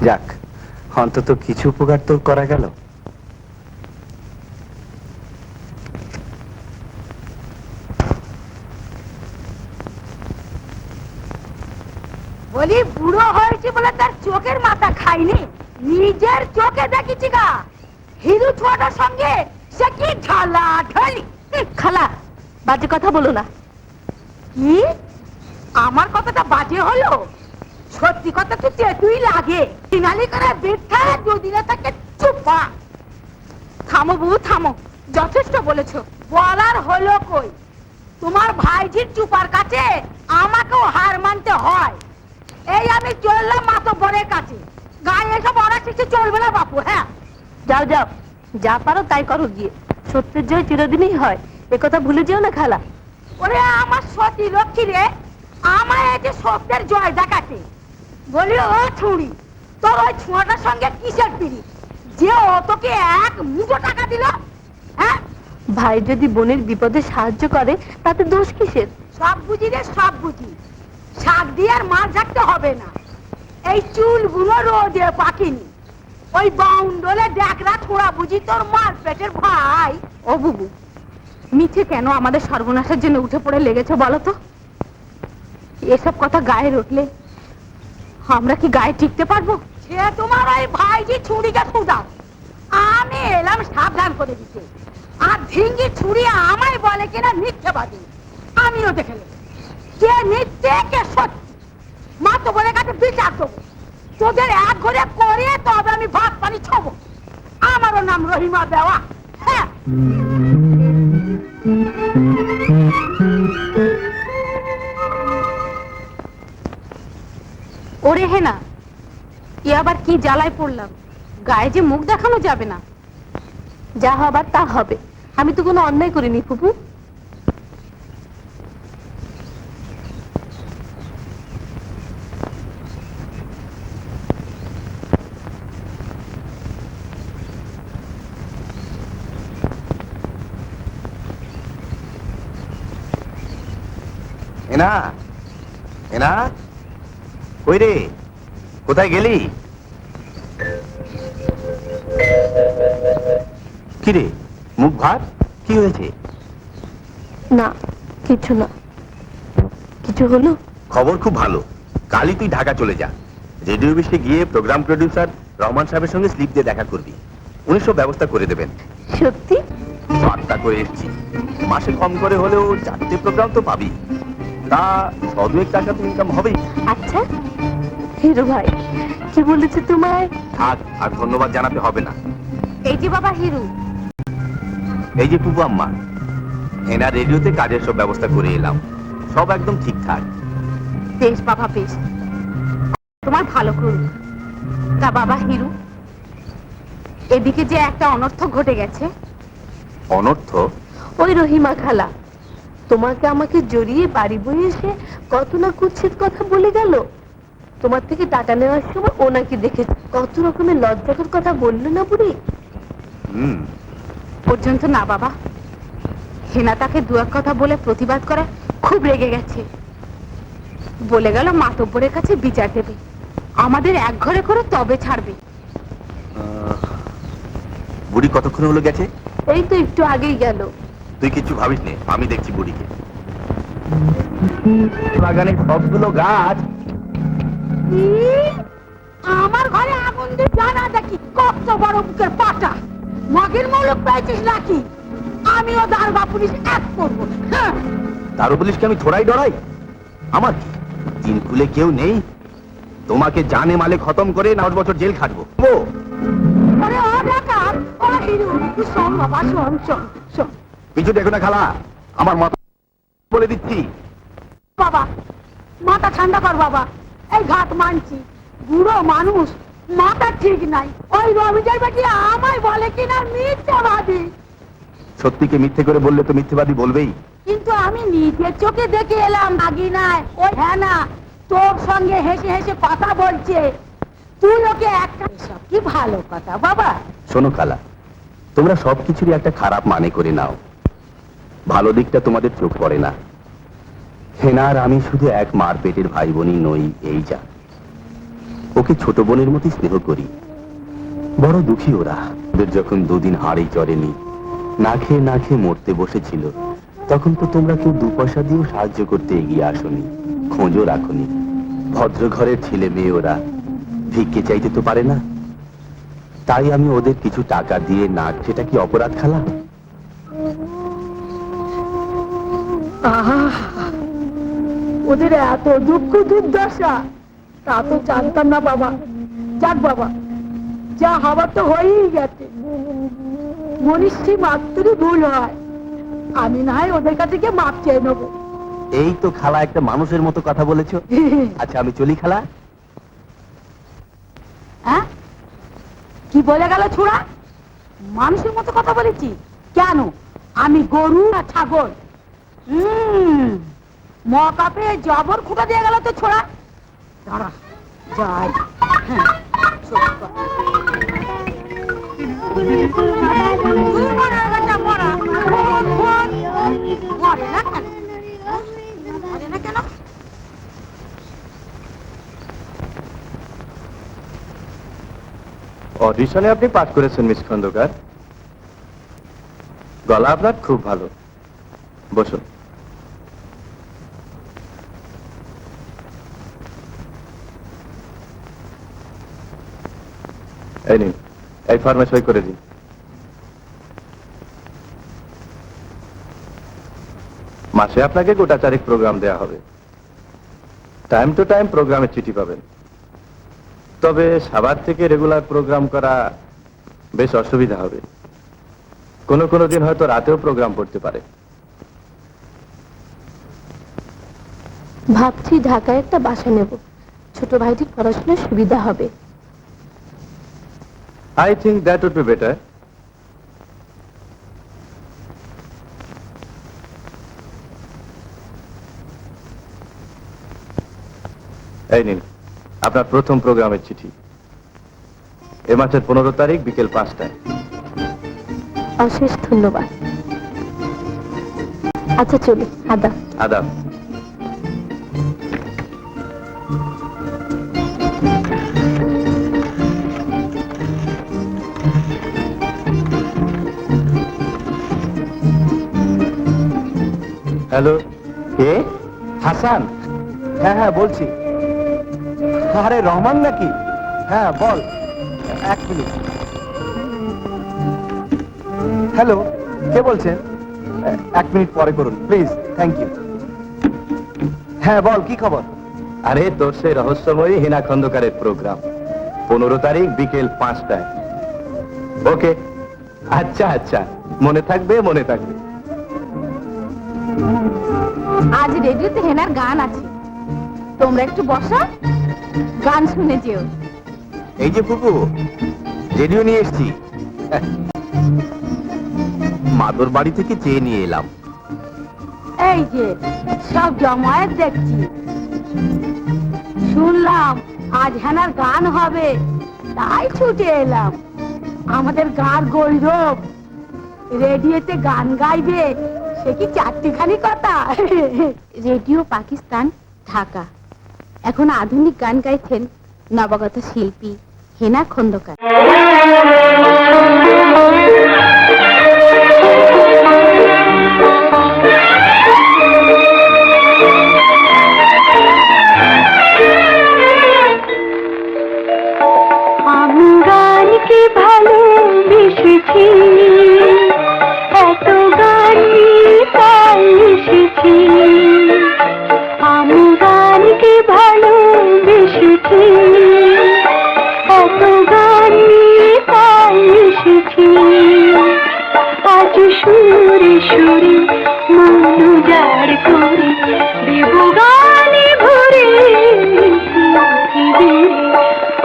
যাক, অন্তত কিছু উপকার তো করা গেল। বলি বুড়ো হয়েছে বলে তার চোখের মাথা খাইনি, নিজের চোখে দেখেছি গা। হিরু ছোটার সঙ্গে সে কি ঢালা ঢালি। খালা, বাজে কথা বলো না। কি আমার কথাটা বাজে হলো? সত্যি কথা তো তেতুই লাগে। ফিনালি করে বৃদ্ধা যদি না তাকে চুপা। থামো বউ থামো, যথেষ্ট বলেছো। বলার হলো কই, তোমার ভাইজির চুপার কাছে আমাকেও হার মানতে হয়। এই আমি চললাম মাতব্বরের কাছে, গায়ে এসব অনেক কিছু চলবে না বাপু। হ্যাঁ যাও যাও, যা পারো তাই করো গিয়ে। সত্যের জয় চিরদিনই হয়, একথা ভুলে যেও না খালা। ওরে আমার সতী লক্ষ্মী রে, আমায় এই যে সত্যের জয় দেখাতে বলি, ও ছুরি তোর ওই ছোঁয়াটার সঙ্গে কিসের পিড়ি যে ও তোকে এক মুঠো টাকা দিল? হ্যাঁ, ভাই যদি বোনের বিপদে সাহায্য করে তাতে দোষ কিসের? সব বুঝি রে, সব বুঝি। শাক দিয়ে আর মাছ ঝাড়তে হবে না। এই চুলগুলো রোদে পাকিনি, ওই বাউন্ডলে ড্যাকরা ছোড়া বুঝি তোর মার পেটের ভাই। ও বুবু, মিছে কেন আমাদের সর্বনাশের জন্য উঠে পড়ে লেগেছে বলো তো? এসব কথা গায়ে উঠলে আমরা কি গায়ে টিকতে পারবো? সে তোমার ওই ভাইজি ছুরিকে ছুদাও, আমি এলাম সাবধান করে দিতে। আর ঝিঙ্গি ছুরি আমায় বলে কিনা মিথ্যেবাদী। আমিও দেখে নেব কে মিথ্যে কে সত্যি। মা তো বলে কাছে বিচার দেবো, তোদের এক ঘরে করে তবে আমি ভাত পানি ছবো। আমারও নাম রহিমা দেওয়া। হ্যাঁ, ওরে হে না, এ আবার কি জ্বালায় পড়লাম? গায়ে যে মুখ দেখানো যাবে না। যা হবার তা হবে, আমি তো কোনো অন্যায় করিনি ফুপু। এনা, এনা, কই রে, কোথায় গেলি? কি রে, মুখ ভার, কি হয়েছে? না, কিছু না। কিছু হলো? খবর খুব ভালো, কালই তুই ঢাকা চলে যা। রেডিও অফিসে গিয়ে প্রোগ্রাম প্রডিউসার রহমান সাহেবের সঙ্গে স্লিপ দিয়ে দেখা করবি, উনি সব ব্যবস্থা করে দেবেন। সত্যি? বার্তা করে এসেছি, মাসে কম করে হলেও 4টে প্রোগ্রাম তো পাবি, তা 100-2 টাকা তো ইনকাম হবেই। আচ্ছা হিরো ভাই, কি বলেছে তোমায়? থাক, আর ধন্যবাদ জানাতে হবে না। এই যে বাবা হিরু, এই যে টুকু আম্মা, এনা রেডিওতে কাজের সব ব্যবস্থা করে এলাম, সব একদম ঠিকঠাক। বেশ বাবা বেশ, তোমার ভালো করুক। তা বাবা হিরু, এদিকে যে একটা অনর্থ ঘটে গেছে। অনর্থ? ওই রহিমা খালা তোমাকে আমাকে জড়িয়ে বাড়ি বয়ে এসে কত না কুৎসিত কথা বলে গেল। তোমার থেকে টাকা নেওয়ার সময় ও নাকি দেখে কত রকমের লজ্জাকর কথা বললো না বুড়ি? পর্যন্ত না বাবা, হেনা তাকে দু এক কথা বলে প্রতিবাদ করে খুব রেগে গেছে। বলে গেল মাতব্বরের কাছে বিচার দেবে, আমাদের এক ঘরে করে তবে ছাড়বে। বুড়ি কতক্ষণ হলো গেছে? এই তো একটু আগেই গেল। তুই কিছু ভাবিস নে, আমি দেখছি বুড়িকে। বাগানে সবগুলো গাছ। আমার ঘরে আগুন দিয়ে জানা দেখি কত বড় বুকের পাটা। মগের মৌলক পেয়েছিস নাকি? আমিও দারোগা পুলিশ এক করবো। দারু পুলিশকে আমি থোড়াই ডরাই? আমার কি দিন খুলে কেউ নেই? তোমাকে জানে মালে খতম করে 9 বছর জেল খাটবো। আরে ও ডাকাত, ও হিরু, তুই শোন বাবা, শোন শোন শোন। কিছু দেখো না খালা, আমার মাথা বলে দিচ্ছি। বাবা মাথা ঠান্ডা কর বাবা, এই ঘাট মানছি, বুড়ো মানুষ, মাথা ঠিক নাই। ওই রবিজয় বেটি আমায় বলে কিনা মিথ্যাবাদী। সত্যিকে মিথ্যে করে বললে তো মিথ্যেবাদী বলবেই। কিন্তু আমি নিজের চোখে দেখে এলাম আগিনায় ওই হ্যানা তোর সঙ্গে হেসে হেসে কথা বলছে। তুই ওকে একটা, এসব কি ভালো কথা বাবা? শোনো খালা, তোমরা সবকিছুরই একটা খারাপ মানে করে নাও, ভালো দিকটা তোমাদের চোখ পড়ে না। হেনা আর আমি শুধু এক মার পেটের ভাই বোনই নই, এই যা। ওকে ছোট বোনের মতোই স্নেহ করি। বড় দুঃখী ওরা, ওদের যখন 2 দিন হাড়েই চড়েনি, না খেয়ে মরতে বসেছিল, তখন তো তোমরা কেউ 2 পয়সা দিয়েও সাহায্য করতে এগিয়ে আসনি, খোঁজও রাখনি। ভদ্র ঘরের ছেলে মেয়ে ওরা, ভিক্ষে চাইতে তো পারে না। তাই আমি ওদের কিছু টাকা দিয়ে না, সেটা কি অপরাধ খালা? ওদের এত দুঃখ দুর্দশা তা তো জানতাম না বাবা। যাক বাবা, যা হবার তো হয়েই গেছে। মনীষী মাত্রই ভুল হয়, আমি না হয় ওদের কাছে গিয়ে মাপ চেয়ে নেবো। এই তো খালা একটা মানুষের মতো কথা বলেছো। আচ্ছা আমি চলি খালা। হ্যাঁ, কি বলে গেল ছোড়া? মানুষের মতো কথা বলেছি? কেন আমি গরু না ছাগল? মকা পেয়ে জবর খুঁটা দিয়ে গেল তো ছোড়া। দাঁড়া যাই। হ্যাঁ, সত্যি কথা। তুই মরে গেছে মরা। মরে না কেন? মরে না কেন? অডিশনে আপনি পাস করেছেন মিস খন্দকার। গলা আপনার খুব ভালো। বসুন। এই নিন, এই ফর্মে সই করে দিন। মাসে আপনাকে গোটা 4 প্রোগ্রাম দেয়া হবে। টাইম টু টাইম প্রোগ্রামের চিঠি পাবেন। তবে সাভার থেকে রেগুলার প্রোগ্রাম করা বেশ অসুবিধা হবে। কোনো কোনো দিন হয়তো রাতেও প্রোগ্রাম করতে পারে। ভাবছি ঢাকায় একটা বাসা নেব, ছোট ভাইটির পড়াশোনার সুবিধা হবে। I think that would be better. এই নিন আপনার প্রথম প্রোগ্রামের চিঠি। এ মাসের 15 তারিখ বিকেল 5টায়। অশেষ ধন্যবাদ। আচ্ছা চলো, আদা। আদাব। হ্যালো, কে? হাসান? হ্যাঁ হ্যাঁ বলছি। আরে রহমান নাকি? হ্যাঁ বল। 1 মিনিট। হ্যালো, কে বলছেন? 1 মিনিট পরে করুন প্লিজ, থ্যাংক ইউ। হ্যাঁ বল, কি খবর? আরে তোর সেই রহস্যময়ী হিনা খন্দকারের প্রোগ্রাম 15 তারিখ বিকেল 5টায়। ওকে, আচ্ছা আচ্ছা, মনে থাকবে মনে থাকবে। আজ রেডিওতে হেনার গান আছে, তোমরা একটু বসো, গান শুনে যেও। এই যে ফুপু, রেডিও নিয়ে এসছি। মাদুর বাড়ি থেকে চেয়ে নিয়ে এলাম। এই যে সব জমায়েত দেখছি, শুনলাম আজ হেনার গান হবে, তাই ছুটে এলাম। আমাদের গাঁর গৌরব রেডিওতে গান গাইবে, সে কি 4টিখানি কথা। রেডিও পাকিস্তান, ঢাকা। এখন আধুনিক গান গাইছেন নবাগত শিল্পী হেনা খন্দকার। আমি গানকে ভালোবেসেছি, এত গান তাই এসেছি। আমি গানকে ভালোবেসেছি, এত গান তাই এসেছি। আজ সুরে সুরে মন উজাড় করে দেব গানে ভরে পৃথিবী।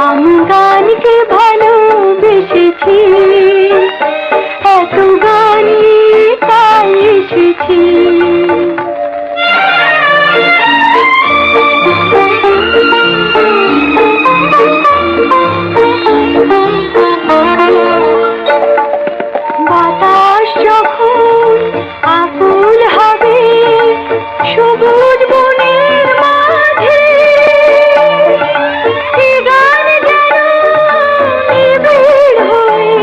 আমি গানকে ভালোবেসেছি, এত গান তাই এসেছি। বাতাস যখন আকুল হবে সবুজ বনের মাঝে, এ গান যেন নিবিড় হয়ে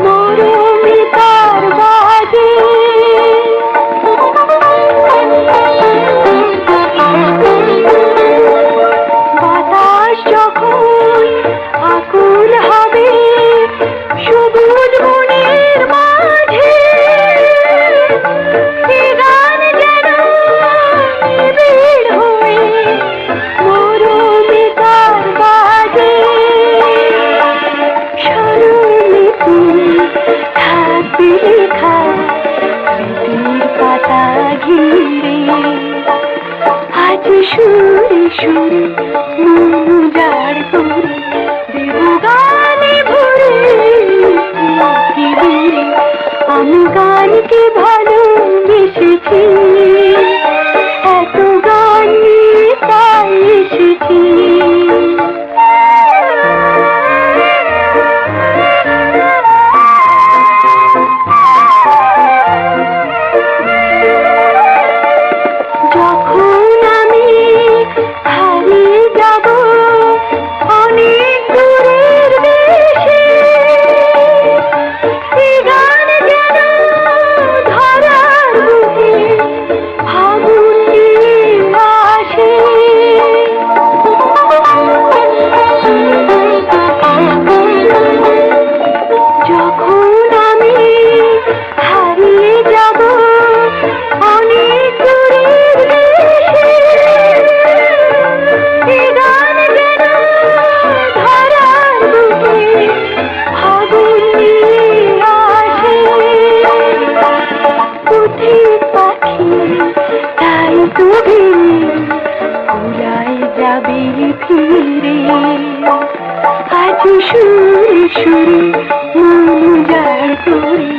মরমিতার বাজে। বাতাস যখন আকুল হবে সবুজ বনের মাঝে, এ গান যেন নিবিড় হয়ে মরমিতার বাজে। স্মরণে তুমি থাকবে লেখা স্মৃতির পাতা ঘিরে। আজ সুরে সুরে মন উজাড় করে দেব গানে ভরে পৃথিবী। আমি উড়ায় যাবে ফিরে আজ সুরে সুরে মন উজাড় করে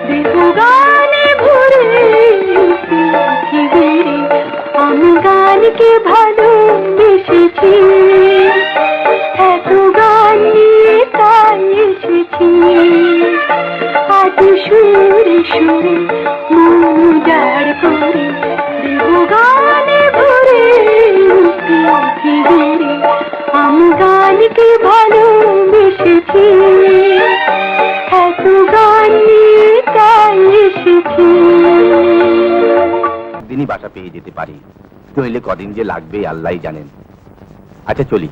দেব গানে ভরে পৃথিবীরে আমি গানকে ভালোবেসেছি এত গান নিয়ে তাই এসেছি আজ সুরে সুরে মন উজাড় করে দেব গানে ভরে পৃথিবীরে আমি গানকে ভালোবেসেছি এত গান নিয়ে তাই এসেছি। দিনই বাসা পেয়ে যেতে পারি, নইলে কদিন যে লাগবে আল্লাহই জানেন। আচ্ছা চলি,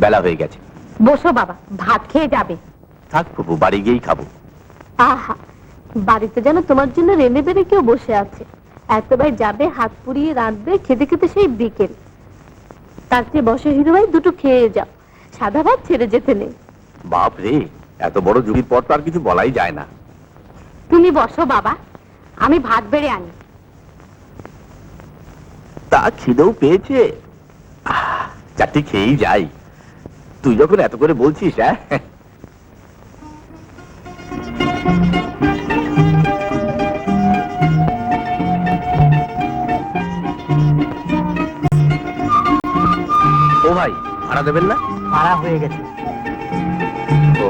বেলা হয়ে গেছে। বসো বাবা, ভাত খেয়ে যাবে। থাক ফুপু, বাড়ি গিয়েই খাবো। আহা, বাড়িতে যেন তোমার জন্য রেঁধে বেড়ে কেউ বসে আছে। এতবার যাবে, হাত পুড়িয়ে রাঁধবে, খেতে খেতে সেই বিকেল। তার চেয়ে বসে হিরো ভাই, দুটো খেয়ে যাও, সাদা ভাত ছেড়ে যেতে নেই। বাপ রে, এত বড় যুগের পর তো আর কিছু বলাই যায় না। তুমি বসো বাবা, আমি ভাত বেড়ে আনি। তা খিদেও পেয়েছে, চারটি খেয়েই যাই। তুই যখন এত করে বলছিস। হ্যাঁ, ও ভাই, ভাড়া দেবেন না? ভাড়া হয়ে গেছে। ও,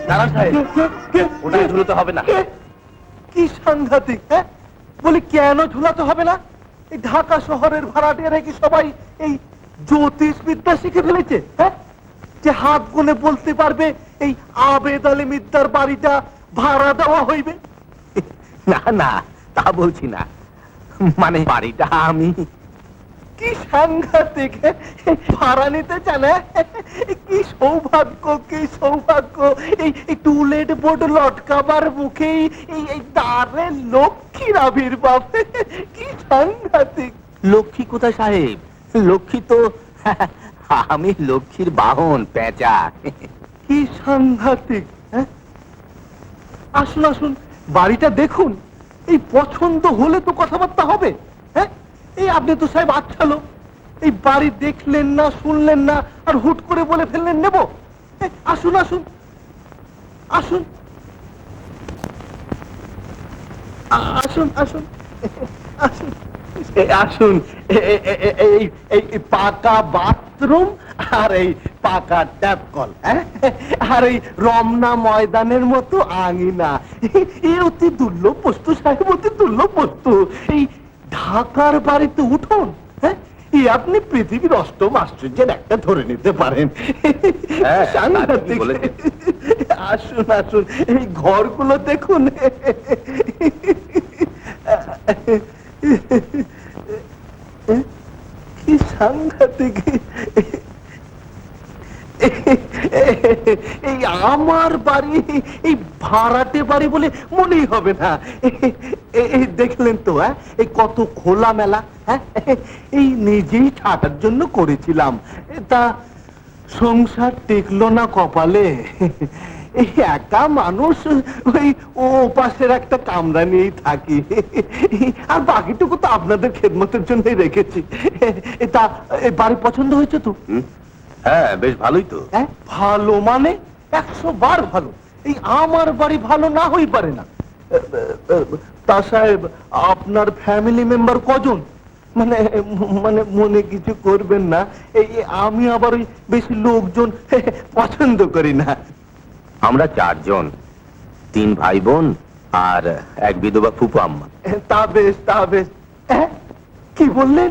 দাঁড়ান সাহেব, ওটা ঝুলতে হবে না। কি সাংঘাতিক! হ্যাঁ, বলি কেন ঝুলাতে হবে না? এই ঢাকা শহরের ভাড়াটিয়ারা কি সবাই এই জ্যোতিষ বিদ্যা শিখে ফেলেছে? হ্যাঁ, যে হাত গুনে বলতে পারবে এই আবেদ আলী মিদ্দার বাড়িটা ভাড়া দেওয়া হইবে? না না, তা বলছি না, মানে বাড়িটা আমি। কি সাংঘাতিক! ভাড়া নিতে জানে? কি সৌভাগ্য, কি সৌভাগ্য! এই টুলেট বোর্ড লটকাবার মুখেই এই দ্বারে লক্ষ্মীর আবির্ভাব। কি সাংঘাতিক! লক্ষ্মী কোথায় সাহেব? লক্ষ্মী তো আমি, লক্ষ্মীর বাহন পেঁচা। কি সাংঘাতিক! হ্যাঁ, আসুন আসুন, বাড়িটা দেখুন। এই পছন্দ হলে তো কথাবার্তা হবে। হ্যাঁ, এই আপনি তো সাহেব আচ্ছা লোক, এই বাড়ি দেখলেন না, শুনলেন না, আর হুট করে বলে ফেললেন নেব। আসুন আসুন আসুন আসুন আসুন আসুন আসুন। এই পাকা বাথরুম আর এই পাকা ট্যাপ কল, আর এই রমনা ময়দানের মতো আঙিনা, এ অতি দুর্লভ বস্তু সাহেব, অতি দুর্লভ বস্তু। এই ঢাকার বাড়িতে উঠুন, হ্যাঁ, এই আপনি পৃথিবীর অষ্টম আশ্চর্যের একটা ধরে নিতে পারেন। হ্যাঁ, সাংঘাতিক। ঠিক বলেছেন। আসুন আসুন, এই ঘরগুলো দেখুন। কি সাংঘাতিক! এই আমার বাড়ি, এই ভাড়াটে বাড়ি বলে মনেই হবে না। এই দেখলেন তো, হ্যাঁ, এই কত খোলা মেলা। হ্যাঁ, এই নিজেই থাকার জন্য করেছিলাম, তা সংসার টেকলো না কপালে। এই একা মানুষ, ওই ও পাশের একটা কামরা নিয়েই থাকি, আর বাকিটুকু তো আপনাদের খেদমতের জন্যই রেখেছি। তা এই বাড়ি পছন্দ হয়েছে তো? হ্যাঁ, বেশ ভালোই তো। হ্যাঁ, ভালো মানে 100 বার ভালো। এই আমার বাড়ি ভালো না হই পারে না। তা সাহেব, আপনার ফ্যামিলি মেম্বার কজন? মানে মানে মনে কিছু করবেন না, এই আমি আবার ওই বেশি লোকজন পছন্দ করি না। আমরা 4 জন, 3 ভাই বোন আর এক বিধবা ফুপু আম্মা। তা বেশ, তা বেশ। কি বললেন?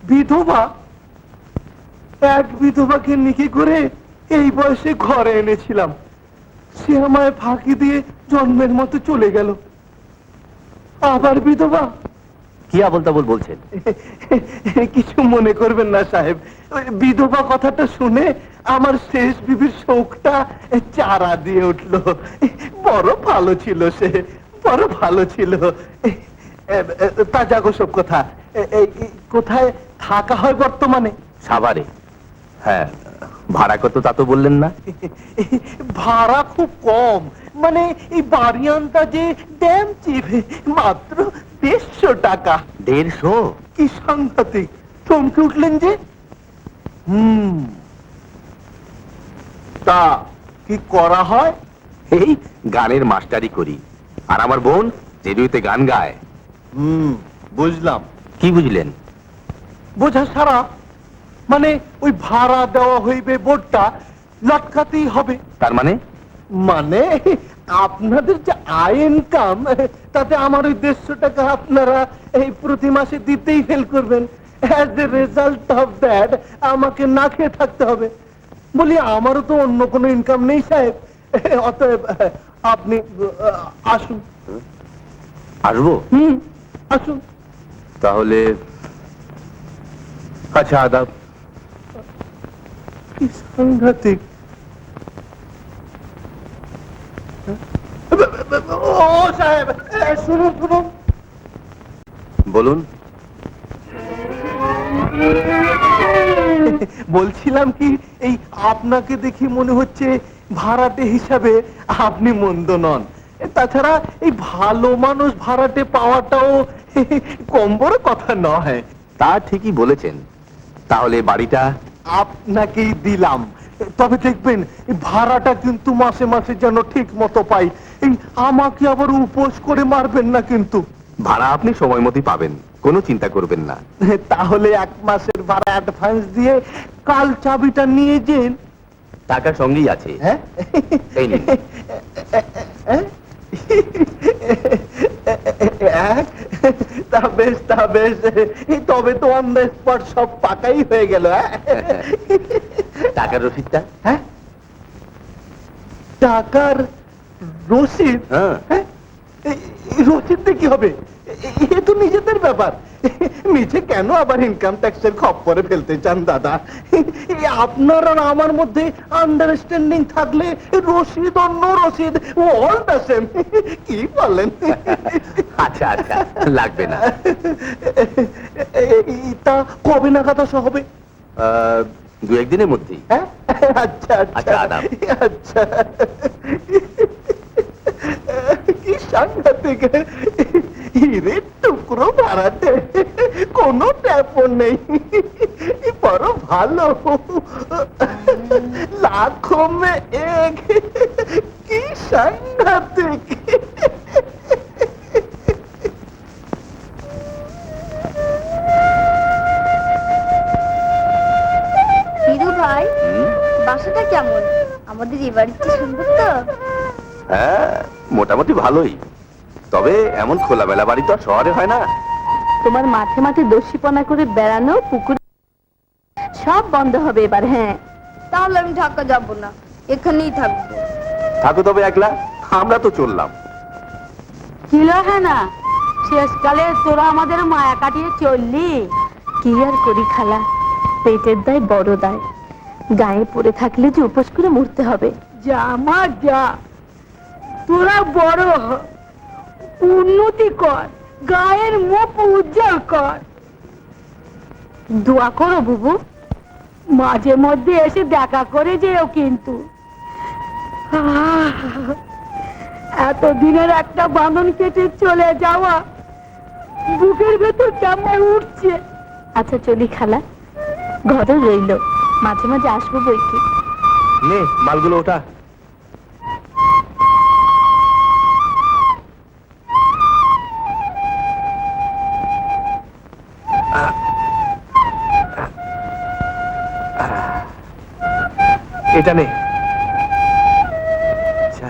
বিধবা? এক বিধবাকে নিকে করে এই বয়সে ঘরে এনেছিলাম, সে আমায় ফাঁকি দিয়ে জন্মের মতো চলে গেল। আবার বিধবা? কি আবল তাবল বলছেন? কিছু মনে করবেন না সাহেব, ওই বিধবা কথাটা শুনে আমার শেষ বিবির শোকটা চারা দিয়ে উঠলো। বড় ভালো ছিল সে, বড় ভালো ছিল। তা যাগো সব কথা, কোথায় থাকা হয় বর্তমানে? সাভারে। হ্যাঁ, ভাড়া কত তা তো বললেন না। ভাড়া খুব কম, মানে এই বাড়িয়ানটা যে ড্যাম চিপ, মাত্র 150 টাকা। 150? কি সাংঘাতিক, চমকে উঠলেন যে। তা কি করা হয়? এই গানের মাস্টারি করি, আর আমার বোন রেডিওতে গান গায়। বুঝলাম। কি বুঝলেন? বোঝা সারা, মানে ওই ভাড়া দেওয়া হইবে বোর্ডটা লটকাতেই হবে। তার মানে? মানে আপনাদের যে আয় ইনকাম, তাতে আমার ওই 150 টাকা আপনারা এই প্রতি মাসে দিতেই ফেল করবেন। As a result of that আমাকে না খেয়ে থাকতে হবে। বলি আমারও তো অন্য কোনো ইনকাম নেই সাহেব, অতএব আপনি আসুন। আসবো? আসুন। তাহলে আচ্ছা, আদাব। কি সাংঘাতিক। ও সাহেব, শুনুন শুনুন। বলুন। বলছিলাম কি, এই আপনাকে দেখি মনে হচ্ছে ভাড়াটে হিসাবে আপনি মন্দ নন। তাছাড়া এই ভালো মানুষ ভাড়াটে পাওয়াটাও কম বড় কথা নয়। তা ঠিকই বলেছেন। তাহলে বাড়িটা আপনাকেই দিলাম, তবে দেখবেন এই ভাড়াটা কিন্তু মাসে মাসে যেন ঠিক মতো পাই। এই আমাকে আবার উপোস করে মারবেন না কিন্তু। ভাড়া আপনি সময় মতোই পাবেন, কোনো চিন্তা করবেন না। তাহলে 1 মাসের ভাড়া অ্যাডভান্স দিয়ে কাল চাবিটা নিয়ে যেন। টাকা সঙ্গেই আছে। হ্যাঁ, এই নিন। তা বেশ, তা বেশ। তবে তো অন দ্য স্পট সব পাকাই হয়ে গেল। টাকার রসিদটা? হ্যাঁ, টাকার রসিদ? হ্যাঁ। রসিদে কি হবে? এ তো নিজেদের ব্যাপার। নিচে কেন আবার ইনকাম ট্যাক্সের খপ্পরে ফেলতে চান দাদা? আপনার আর আমার মধ্যে আন্ডারস্ট্যান্ডিং থাকলে রসিদ অন্য রসিদ অল দ্য সেম। কি বলেন? আচ্ছা আচ্ছা, লাগবে না। তা কবে নাগাদ আসা হবে? 2-1 দিনের মধ্যেই। হ্যাঁ, আচ্ছা আচ্ছা, আচ্ছা আদাব। আচ্ছা। কি সাংঘাতিক, হিরের টুকরো ভাড়াতে, কোনো ট্যাপও নেই, বড় ভালো। লাখো মে এক, কি সাংঘাতিক। হিরু ভাই, বাসাটা কেমন? আমাদের এই বাড়িতে সুন্দর তো? হ্যাঁ, মোটামুটি ভালোই। তবে এমন খোলামেলা বাড়ি তো আর শহরে হয় না। তোমার মাঠে মাঠে দস্যিপনা করে বেড়ানো, পুকুর সব বন্ধ হবে এবার। হ্যাঁ, তাহলে আমি ঢাকা যাব না, এখানেই থাকবো। থাকো তবে একলা, আমরা তো চললাম। কিলো হ্যাঁ না, শেষকালে তোরা আমাদের মায়া কাটিয়ে চললি। কি আর করি খালা, পেটের দায় বড় দায়। গায়ে পড়ে থাকলে যে উপোস করে মরতে হবে। যা মা যা, তোরা বড় হ, উন্নতি কর, গায়ের মুখ উজ্জ্বল কর। দোয়া করো বুবু, মাঝে মধ্যে এসে দেখা করে যেও কিন্তু। এতদিনের একটা বাঁধন কেটে চলে যাওয়া বুকের ভেতর কেমন উঠছে। আচ্ছা চলি খালা, ঘরে রইল, মাঝে মাঝে আসবো বই কি। নে মালগুলো ওঠা। এটা নে। আচ্ছা,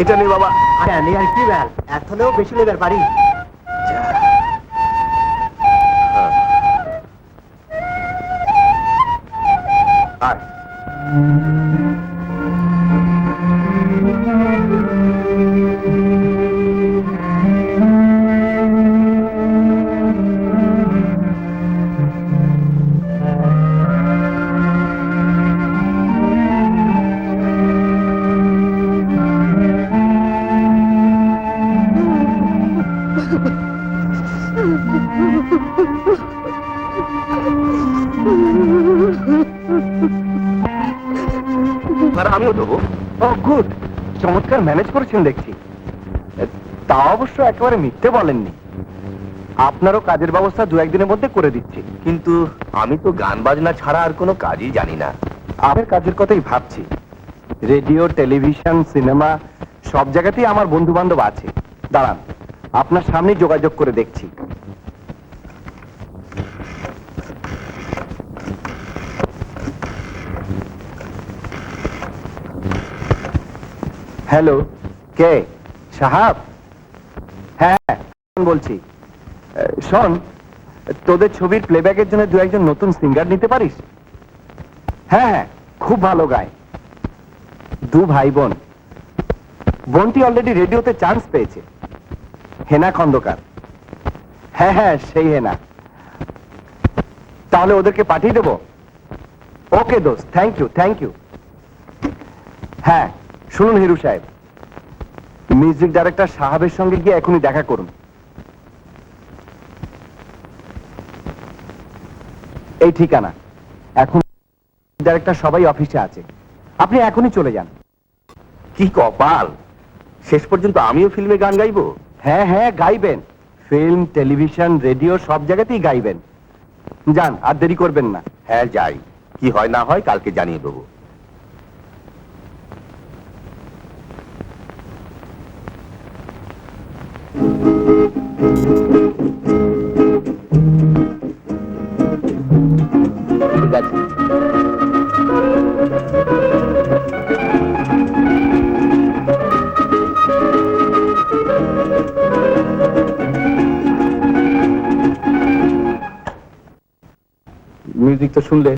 এটা নে বাবা। আর কি বেল, এখনও বেশি লেবার পারি। আয়। আমিও দেবো। ও গুড, চমৎকার ম্যানেজ করেছেন দেখছি। তা অবশ্য একেবারে মিথ্যে বলেননি, আপনারও কাজের ব্যবস্থা দু একদিনের মধ্যে করে দিচ্ছি। কিন্তু আমি তো গান বাজনা ছাড়া আর কোনো কাজই জানি না। আমার কাজের কথাই ভাবছি। রেডিও, টেলিভিশন, সিনেমা সব জায়গাতেই আমার বন্ধু বান্ধব আছে। দাঁড়ান, আপনার সামনেই যোগাযোগ করে দেখছি। হ্যালো, কে? সাহাব? হ্যাঁ, বলছি। শোন, তোদের ছবির প্লেব্যাকের জন্য দু একজন নতুন সিঙ্গার নিতে পারিস? হ্যাঁ হ্যাঁ, খুব ভালো গায়। দু ভাই বোন। বোনটি অলরেডি রেডিওতে চান্স পেয়েছে, হেনা খন্দকার। হ্যাঁ হ্যাঁ, সেই হেনা। তাহলে ওদেরকে পাঠিয়ে দেবো? ওকে দোস্ত, থ্যাংক ইউ থ্যাংক ইউ। হ্যাঁ শুনুন হিরু সাহেব, মিউজিক ডাইরেক্টর সাহাবের সঙ্গে গিয়ে এখনই দেখা করুন। এই ঠিকানা। এখন ডাইরেক্টর সবাই অফিসে আছে, আপনি এখনই চলে যান। কি কপাল, শেষ পর্যন্ত আমিও ফিল্মে গান গাইবো? হ্যাঁ হ্যাঁ, গাইবেন। ফিল্ম, টেলিভিশন, রেডিও সব জায়গাতেই গাইবেন। যান, আর দেরি করবেন না। হ্যাঁ যাই, কি হয় না হয় কালকে জানিয়ে দেবো। ঠিক আছে। মিউজিক তো শুনলে,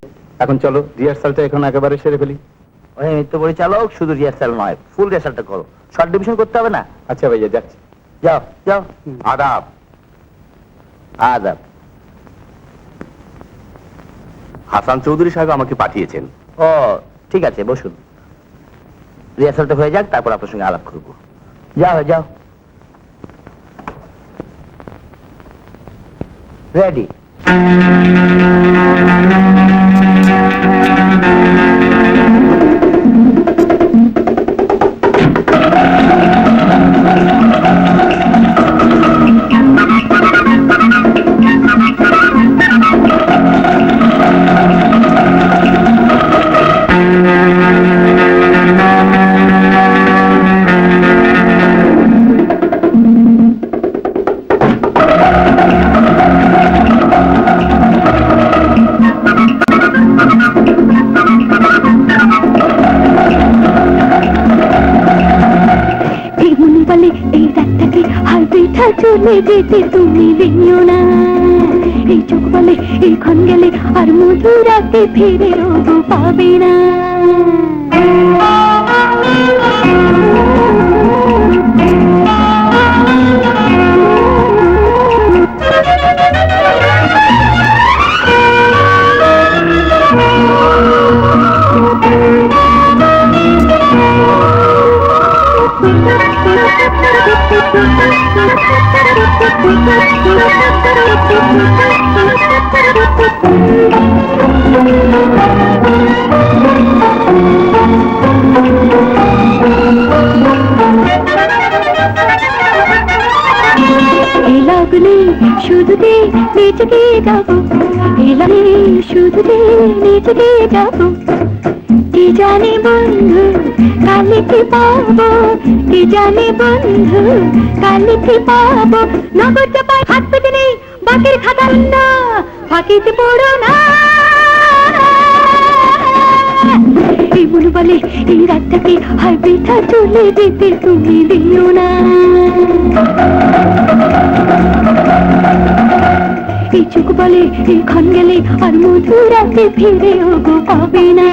এখন চলো রিহার্সালটা এখন একেবারে সেরে ফেলি। ওই নৃত্য পরিচালক, শুধু রিহার্সাল নয়, ফুল রিহার্সালটা করো। শর্ট ডিভিশন করতে হবে না? আচ্ছা ভাইয়া, যাচ্ছি। যাও যাও। আদাব। আদাব। হাসান চৌধুরী সাহেব আমাকে পাঠিয়েছেন। ও ঠিক আছে, বসুন। রিহার্সালটা হয়ে যাক, তারপর আপনার সঙ্গে আলাপ করবো। যাও যাও। রেডি। চলে যেতে তুমি দেখিও না, এই চোখ বলে এইক্ষণ গেলে আর মধুর রাতে ফিরে রোদ পাবে না। শুধু দে নিজেকে যাবো, এলাম শুধু দে নিজেকে যাবো। কি জানি বন্ধু কালে কি পাবো, কি জানি বন্ধু কালে কি পাবো। নগদ পাই হাত পেতে নেই, বাকির খাতা না ফাঁকিতে পড়ো না। এই মন বলে এই রাতটাকে হয় বৃথা চলে যেতে তুমি দিও না। এই চোখ বলে এইক্ষণ গেলে আর মধুর রাতে ফিরে ওগো পাবে না।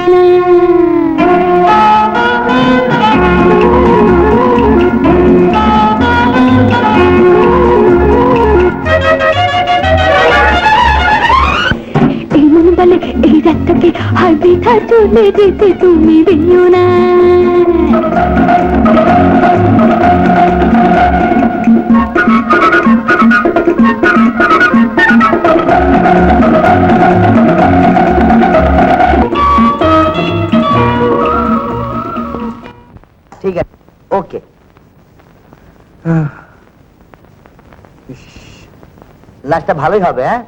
এই মন বলে এই রাতটাকে আর বৃথা চলে যেতে তুমি দিও না। লাশটা ভালোই হবে, হ্যাঁ?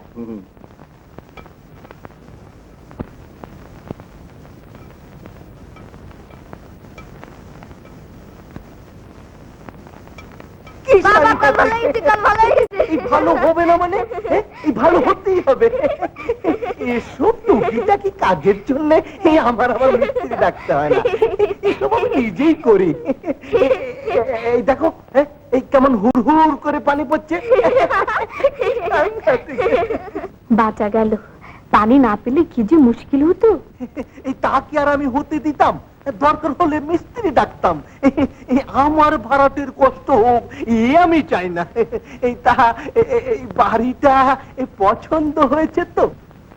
এই ভালো হবে না মানে? এই ভালো হতেই হবে। এসব টুপিটা কি কাজের জন্য আমার মিস্ত্রি রাখতে হয় না, এসব আমি নিজেই করি। এই দেখো, এই কেমন হুড় হুড় করে পানি পড়ছে। বাঁচা গেল, পানি না পেলে কি যে মুশকিল হতো। এই তা কি আর আমি হতে দিতাম? দরকার হলে মিস্ত্রি ডাকতাম। আমার ভাড়াটের কষ্ট হোক আমি চাই না। এই বাড়িটা পছন্দ হয়েছে তো?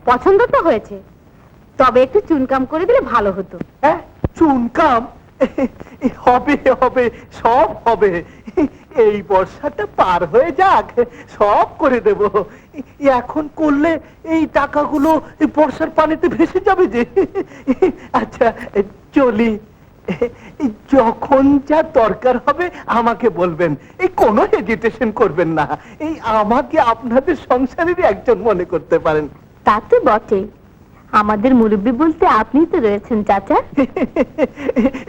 পছন্দ তো হয়েছে, তবে একটু চুনকাম করে দিলে ভালো হতো। হ্যাঁ, চুনকাম হবে হবে, সব হবে। এই বর্ষাটা পার হয়ে যাক, সব করে দেব। এখন করলে এই টাকাগুলো বর্ষার পানিতে ভেসে যাবে যে। আচ্ছা চলি, যখন যা দরকার হবে আমাকে বলবেন, এই কোনো হেজিটেশন করবেন না। এই আমাকে আপনাদের সংসারেরই একজন মনে করতে পারেন। তা তো বটে, আমাদের মুরব্বী বলতে আপনিই তো রয়েছেন চাচা।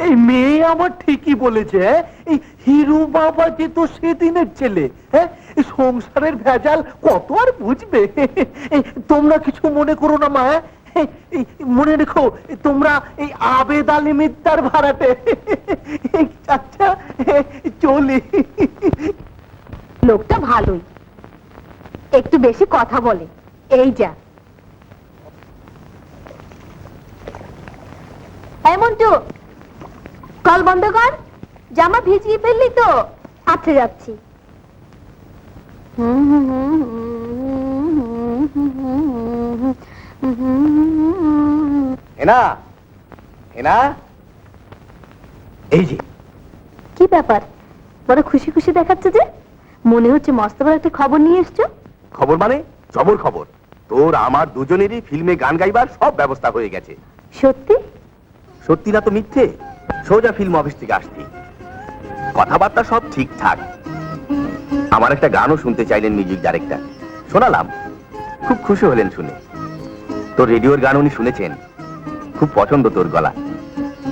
এই মেয়ে আমার ঠিকই বলেছে, এই হিরু বাবা যে তো সেদিনের ছেলে। হ্যাঁ, সংসারের ভেজাল কত আর বুঝবে। তোমরা কিছু মনে করো না মা, মনে রেখো তোমরা এই আবেদ আলী মিত্তার ভাড়াটে। আচ্ছা চলি। লোকটা ভালোই, একটু বেশি কথা বলে। এই যা এমন তো, কল বন্ধ কর, জামা ভিজিয়ে ফেললি তো। আচ্ছা যাচ্ছি। হেনা, হেনা, এই যে। কি ব্যাপার, বড় খুশি খুশি দেখাচ্ছে যে? মনে হচ্ছে মস্ত বড় একটা খবর নিয়ে এসছো। খবর মানে জবর খবর। তোর আমার দুজনেরই ফিল্মে গান গাইবার সব ব্যবস্থা হয়ে গেছে। সত্যি? সত্যি না তো মিথ্যে? সোজা ফিল্ম অফিস থেকে আসছি, কথাবার্তা সব ঠিকঠাক। আমার একটা গানও শুনতে চাইলেন মিউজিক ডাইরেক্টর, শোনালাম, খুব খুশি হলেন শুনে। তোর রেডিওর গান উনি শুনেছেন, খুব পছন্দ তোর গলা।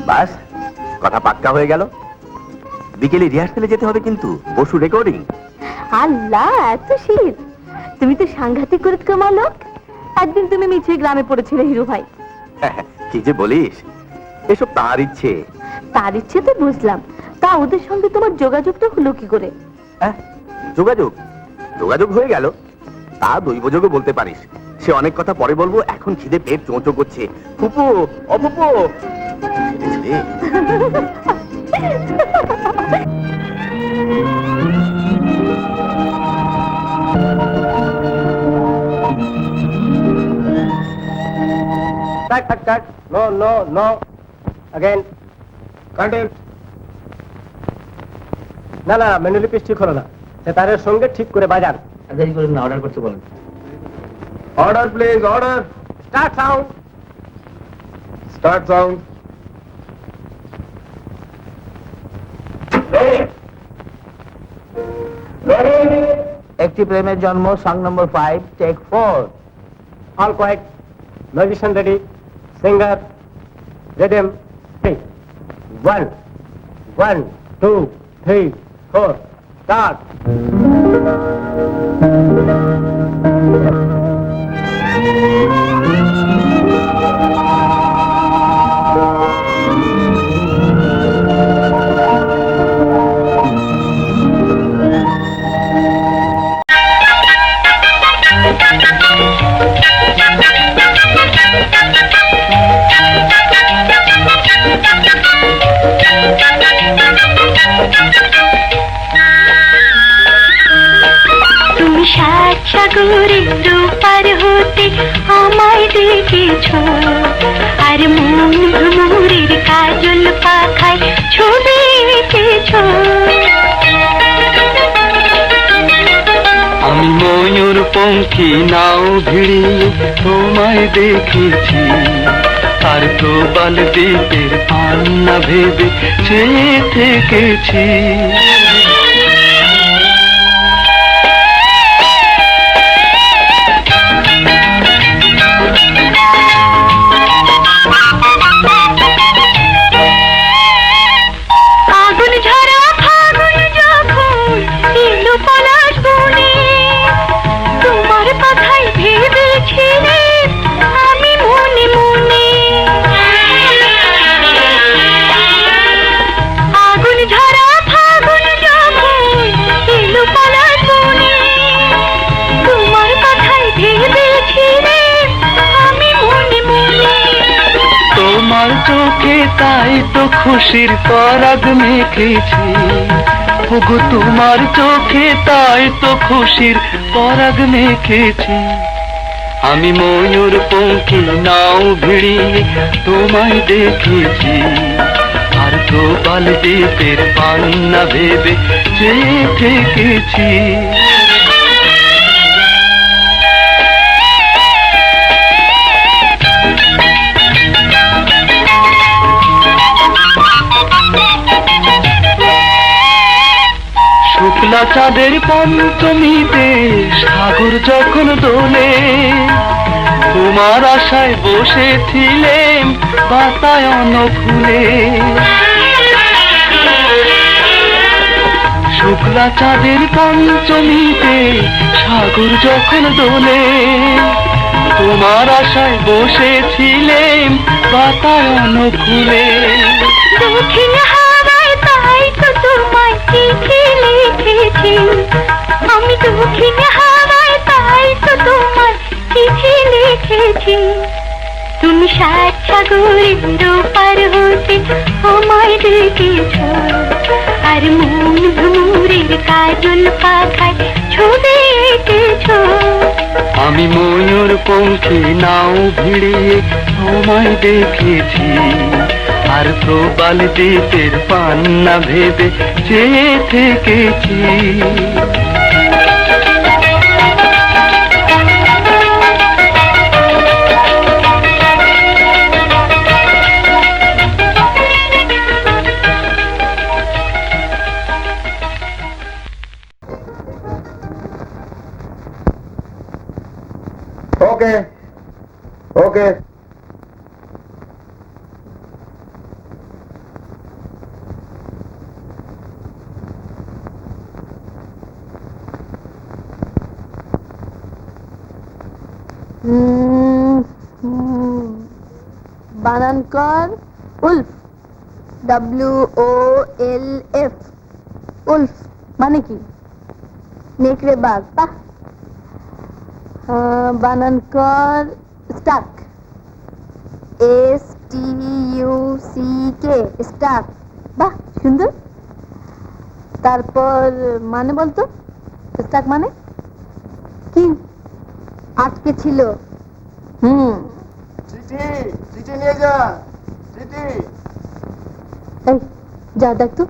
বাস, কথা পাক্কা হয়ে গেল। বিকেলে রিহার্সেলে যেতে হবে কিন্তু, বসু রেকর্ডিং। আল্লাহ, এত শীত! তুমি তো সাংঘাতিক করে কমালো। একদিন তুমি মিছে গ্রামে পড়েছিলে হিরু ভাই। কি যে বলিস, এসব তার ইচ্ছে। তার ইচ্ছে তো বুঝলাম, তা ওদের সঙ্গে তোমার যোগাযোগটা হলো কি করে? হ্যাঁ, যোগাযোগ যোগাযোগ হয়ে গেল, তা দৈবযোগও বলতে পারিস। সে অনেক কথা পরে বলবো, এখন খিদে পেট চোঁচো করছে। ফুপু, ও ফুপু। Cut, cut, cut. No, no, no. Again. Continue. না না, মেনুলিপিস ঠিক হলো না, সেতারের সঙ্গে ঠিক করে বাজান। দেরি করেন না, অর্ডার করতে বলেন। Order please, order. Start sound. Start sound. একটি প্রেমের জন্ম, song number 5, take 4. All quiet, musician ready, singer rhythm, 1 1 2 3 4, start. তুমি সাত সাগরের দুপার হতে আমায় দেখেছ, আর মন ভ্রমরের কাজল পাখায় ছবি এঁকেছ। আমি ময়ূর পঙ্খী নাও ভিড়িয়ে তোমায় দেখেছি, আর প্রবাল দ্বীপের পান্না ভেবে চেয়ে থেকেছি। খুশির পরাগ মেখেছি, ওগো তোমার চোখে তাই তো খুশির পরাগ মেখেছি। আমি ময়ূর পঙ্খী নাও ভিড়িয়ে তোমায় দেখেছি, আর প্রবাল দ্বীপের পান্না ভেবে চেয়ে থেকেছি। শুক্লা চাঁদের পঞ্চমীতে সাগর যখন দোলে, তোমার আশায় বসেছিলেন বাতায়ন ফুলে। শুক্লা চাঁদের পঞ্চমীতে সাগর যখন দোলে, তোমার আশায় বসেছিলেন বাতায়ন ফুলে। দক্ষিণ হাওয়ায় তাই তো তোমায় চিঠি লিখেছি, আমি দক্ষিণ হাওয়ায় তাই তো তোমায় চিঠি লিখেছি। তুমি সাত সাগরের ওপার হতে আমায় ডেকেছ, আর মন ভ্রমরের কাজল পাখায় ছবি এঁকেছ। আমি ময়ূর পঙ্খী নাও ভিড়িয়ে তোমায় দেখেছি, আর প্রবাল দ্বীপের পান্না ভেবে চেয়ে থেকেছি। ওকে ওকে, বানান কর উলফ, WOLF, উলফ মানে কি? নেকড়ে বাঘ। বাহ। বানান কর স্টাক, STUCK, স্টাক। বাহ, সুন্দর। তারপর মানে বলতো, স্টাক মানে কি? আটকে ছিল। চিঠি চিঠি নিয়ে যা, চিঠি। এই যা দেখ তো।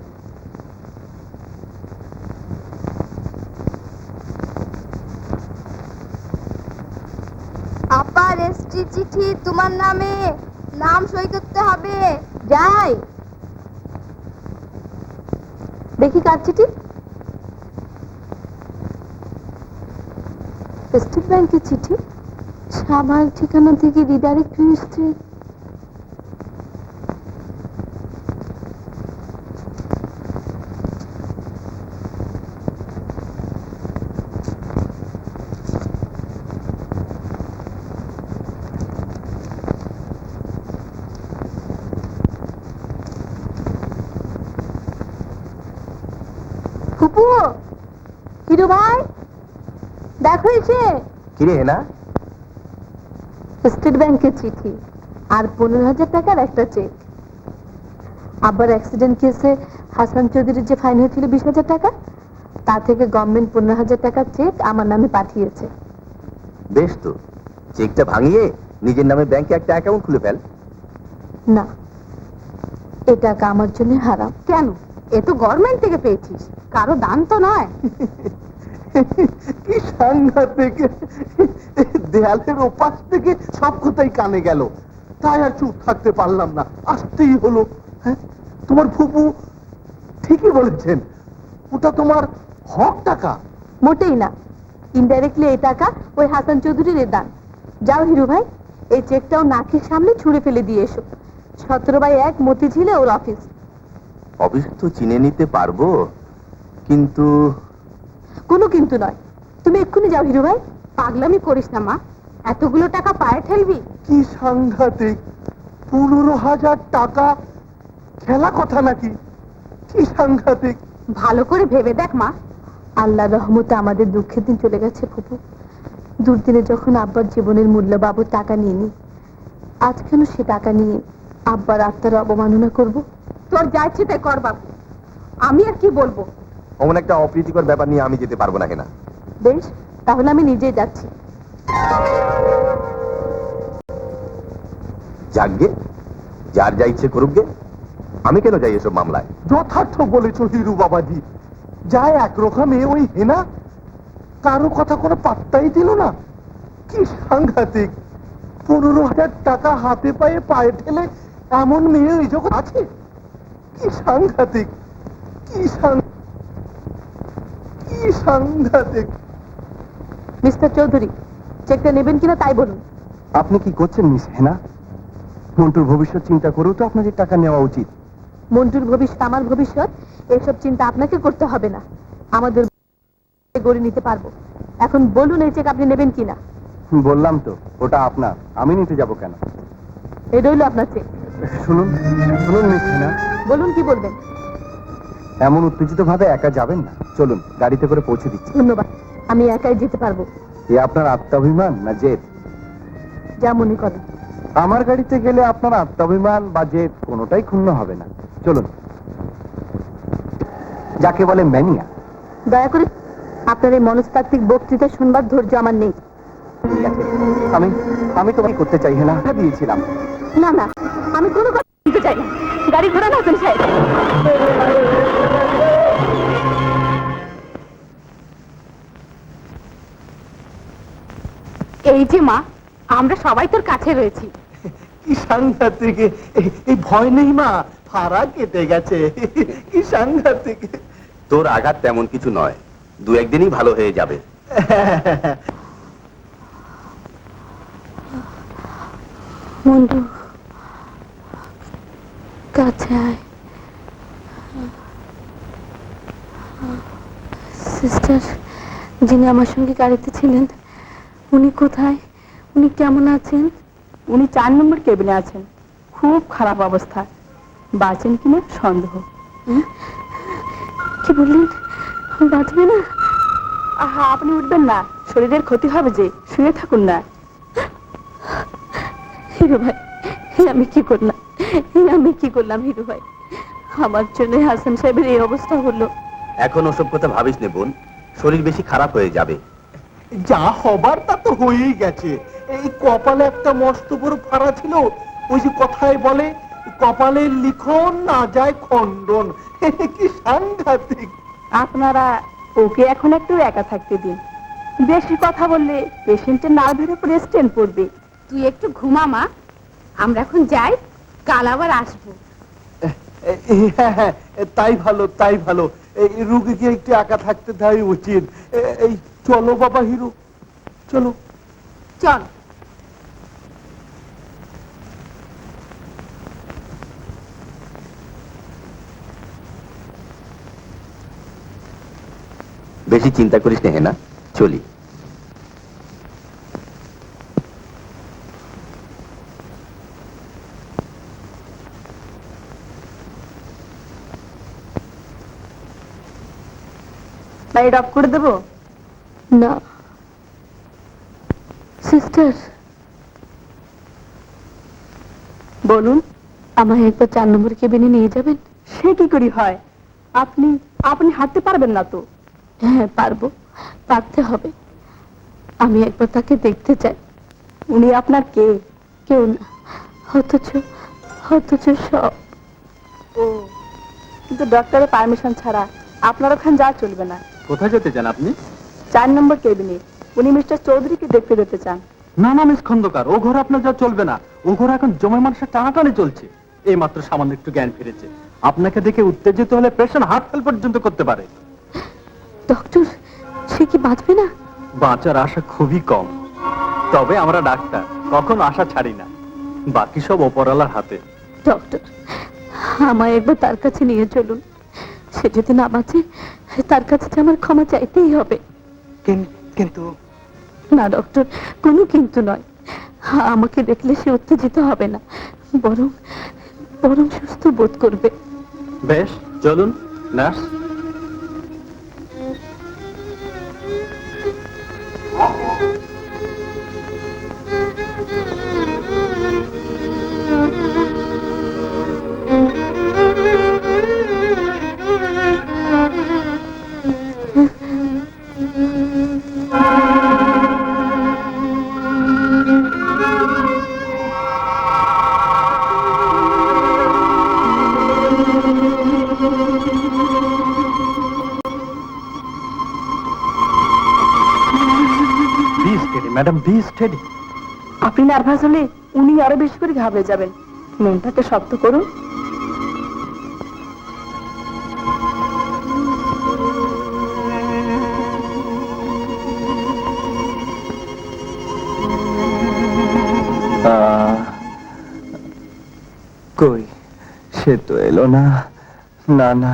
আপা রেজিস্ট্রি চিঠি তোমার নামে, নাম সই করতে হবে। যাই দেখি কার চিঠি। স্টেট ব্যাংকের চিঠি, সাভার ঠিকানা থেকে রিডাইরেক্ট হয়েছে। ফুপু, হিরু ভাই, দেখো এসে। কিরে না? স্টেট ব্যাংকের চিঠি আর 15,000 টাকার একটা চেক। আবার অ্যাক্সিডেন্ট কেসে হাসান চৌধুরীর যে ফাইন হয়েছিল 20,000 টাকা, তা থেকে গভর্নমেন্ট 15,000 টাকার চেক আমার নামে পাঠিয়েছে। বেশ তো, চেকটা ভাঙিয়ে নিজের নামে ব্যাংকে একটা অ্যাকাউন্ট খুলে ফেল। না, এ টাকা আমার জন্য হারাম। কেন? এ তো গভর্নমেন্ট থেকে পেয়েছিস, কারো দান তো নয়। কি সাংঘাতিক! দেয়ালের ওপাশ থেকে সব কথাই কানে গেল, তাই আর চুপ থাকতে পারলাম না, আসতেই হলো। হ্যাঁ, তোমার ফুপু ঠিকই বলেছেন, ওটা তোমার হক টাকা। মোটেই না, ইনডাইরেক্টলি এই টাকা ওই হাসান চৌধুরীর দান। যাও হিরু ভাই, এই চেকটাও নাকের সামনে ছুঁড়ে ফেলে দিয়ে এসো। 17/1 মতিঝিলে ওর অফিস। অফিস তো চিনে নিতে পারবো, কিন্তু কোনো কিন্তু নয়, তুমি এক্ষুনি যাও হিরু ভাই। পাগলামি করিস না মা, এতগুলো টাকা পায়ে ঠেলবি? কি সাংঘাতিক! 15,000 টাকা খেলা কথা নাকি? কি সাংঘাতিক! ভালো করে ভেবে দেখ মা। আল্লাহর রহমতে আমাদের দুঃখের দিন চলে গেছে ফুপু। দুর্দিনে যখন আব্বার জীবনের মূল্য বাবুর টাকা নিয়ে নি, আজ কেন সে টাকা নিয়ে আব্বার আত্মার অবমাননা করব? তোর যা ইচ্ছে তাই কর বাবু, আমি আর কি বলবো। অমন একটা অপ্রীতিকর ব্যাপার নিয়ে আমি যেতে পারবো না হেনা। বেশ, তাহলে আমি নিজেই যাচ্ছি। যাকগে, যার যা ইচ্ছে করুক গে, আমি কেন যাই এসব মামলায়? যথার্থ বলেছো হিরু বাবাজি। যা একরকমে ওই হেনা কারো কথা কোনো পাত্তাই দিল না। কি সাংঘাতিক! 15,000 টাকা হাতে পায়ে পায়ে ঠেলে এমন মেয়ে এই জগৎ আছে? কি সাংঘাতিক! কি সাংঘাতিক! মিস্টার চৌধুরী, চেকটা নেবেন কিনা তাই বলুন। আপনি কি করছেন মিস হেনা? মন্টুর ভবিষ্যৎ চিন্তা করেও তো আপনাদের টাকা নেওয়া উচিত। মন্টুর ভবিষ্যৎ, আমার ভবিষ্যৎ, এসব চিন্তা আপনাকে করতে হবে না। আমাদের গড়ে নিতে পারবো। এখন বলুন এই চেক আপনি নেবেন কিনা। বললাম তো, ওটা আপনার, আমি নিতে যাব কেন? এই রইল আপনার চেক। শুনুন শুনুন মিস হেনা, বলুন কি বলবেন। এমন উত্তেজিত ভাবে একা যাবেন না, চলুন গাড়িতে করে পৌঁছে দিচ্ছি। ধন্যবাদ, আমি একাই যেতে পারবো। এ আপনার আত্মাভিমান না জেদ? যা মনে করেন। আমার গাড়িতে গেলে আপনার আত্মাভিমান বা জেদ কোনোটাই ক্ষুণ্ণ হবে না। চলুন। যাকে বলে ম্যানিয়া। দয়া করে আপনার এই মনস্তাত্ত্বিক বক্তৃতা শুনবার ধৈর্য আমার নেই। ঠিক আছে, আমি আমি তোমাকে করতে চাই হেনা, দিয়েছিলাম। না না, আমি কোনো কথা শুনতে চাই না। গাড়ি ঘোড়া না সাহেব। এই যে মা, আমরা সবাই তোর কাছে রয়েছি। কি সাংঘাতিক! এই ভয় নেই মা, ফাড়া কেটে গেছে। কি সাংঘাতিক! তোর আঘাত তেমন কিছু নয়, 2-1 দিনই ভালো হয়ে যাবে। মন্টু, কাছে আয়। সিস্টার যিনি আমার সঙ্গে গাড়িতে ছিলেন, উনি কোথায়? উনি কেমন আছেন? উনি 4 নম্বর কেবিনে আছেন, খুব খারাপ অবস্থা, বাঁচেন কিনা সন্দেহ। কি বললেন? বাঁচবে না? আহা, আপনি উঠবেন না, শরীরের ক্ষতি হবে যে, শুয়ে থাকুন না। হিরু ভাই, আমি কি করলাম? আমি কি করলাম হিরু ভাই? আমার জন্য হাসান সাহেবের এই অবস্থা হলো। এখন ওসব কথা ভাবিস নে বোন, শরীর বেশি খারাপ হয়ে যাবে। যা হবার তা তো হয়েই গেছে। এই কপালে একটা মস্ত বড় ফাড়া ছিল। ওই যে কথায় বলে, কপালের লিখন না যায় খণ্ডন। কি সাংঘাতিক! আপনারা ওকে এখন একটু একা থাকতে দিন, বেশি কথা বললে পেশেন্টের নার্ভের উপর স্টেন পড়বে। তুই একটু ঘুমা মা, আমরা এখন যাই, কাল আবার আসবো। হ্যাঁ হ্যাঁ, তাই ভালো, তাই ভালো। এই রুগীকে একটু একা থাকতে দেওয়াই উচিত। এই চলো বাবা হিরু, চলো। চল। বেশি চিন্তা করিস না হেনা, চলি। লাইট অফ করে দেবো? না সিস্টার, বলুন। আমায় একবার 4 নম্বর কেবিনে নিয়ে যাবেন? সে কি করি হয়? আপনি আপনি হাঁটতে পারবেন না তো? হ্যাঁ পারবো, পারতে হবে। আমি একবার তাকে দেখতে চাই। উনি আপনার কে? কেউ না, অথচ অথচ সব। ও, কিন্তু ডক্টরের পারমিশন ছাড়া আপনার ওখানে যাওয়া চলবে না। কোথায় যেতে চান আপনি? 4 নম্বর কেবিনে। উনি মিস্টার চৌধুরীকে দেখতে যেতে চান। না না মিস খন্দকার, ও ঘর আপনার যা চলবে না। ও ঘর এখন জমের মানুষের টানাটানি চলছে। এই মাত্র সামান্য একটু জ্ঞান ফিরেছে। আপনাকে দেখে উত্তেজিত হলে পেশেন্ট হার্ট ফেল পর্যন্ত করতে পারে। ডক্টর, সে কি বাঁচবে না? বাঁচার আশা খুবই কম, তবে আমরা ডাক্তার কখনো আশা ছাড়ি না। বাকি সব ওপরওয়ালার হাতে। ডক্টর, আমায় একবার তার কাছে নিয়ে চলুন। সে যদি না বাঁচে, তার কাছে যে আমার ক্ষমা চাইতেই হবে। কিন্তু না ডক্টর, কোনো কিন্তু নয়। আমাকে দেখলে সে উত্তেজিত হবে না, বরং বরং সুস্থ বোধ করবে। বেশ, চলুন nurse. Thank you. Steady madam, be steady. আপনি নার্ভাস হলে উনি আরো বেশি করে ঘাবড়ে যাবেন। মনটাকে শক্ত করুন। কই, সে তো এলো না। না না,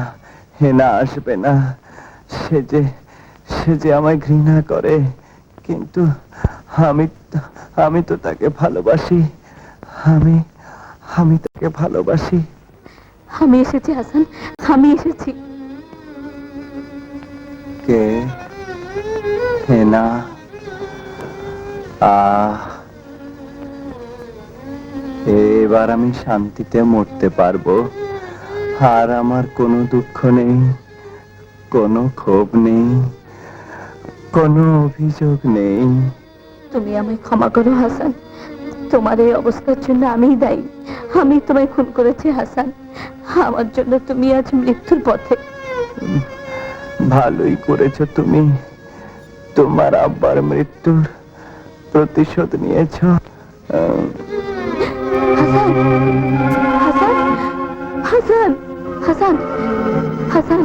হেনা আসবে না। সে যে আমায় ঘৃণা করে, কিন্তু আমি তো তাকে ভালোবাসি। আমি তাকে ভালোবাসি। আমি এসেছি হাসান, আমি এসেছি। কে? হেনা? এবার আমি শান্তিতে মরতে পারবো। আর আমার কোনো দুঃখ নেই, কোনো ক্ষোভ নেই, কোনো অভিযোগ নেই। তুমি আমায় ক্ষমা করো হাসান, তোমার এই অবস্থার জন্য আমিই দায়ী। আমি তোমায় খুন করেছি হাসান, আমার জন্য তুমি আজ মৃত্যুর পথে। ভালোই করেছো তুমি, তোমার আব্বার মৃত্যুর প্রতিশোধ নিয়েছো। Hasan, Hasan, Hasan,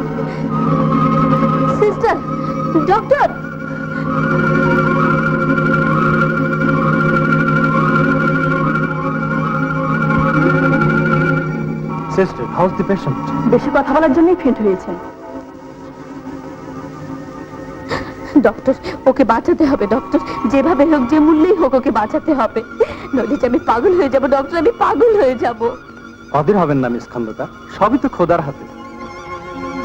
sister, doctor. Sister, house দি পেশেন্ট? বেশি কথা বলার জন্যই ফেন্ট হয়েছেন। ডক্টর, ওকে বাঁচাতে হবে ডক্টর, যেভাবে হোক, যে মূল্যেই হোক ওকে বাঁচাতে হবে, নইলে যে আমি পাগল হয়ে যাব ডক্টর, আমি পাগল হয়ে যাব। অধীর হবেন না মিস খন্দকার, সবই তো খোদার হাতে।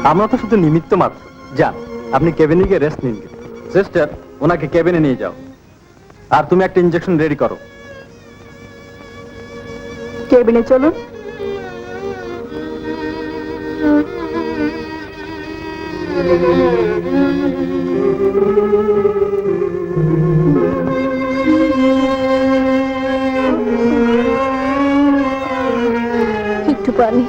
আমরা তো শুধু নিমিত্ত মাত্র। যান, আপনি কেবিনে গিয়ে রেস্ট নিন। সিস্টার, ওনাকে কেবিনে নিয়ে যাও। আর তুমি একটা ইনজেকশন রেডি করো। কেবিনে চলুন। একটু পানি।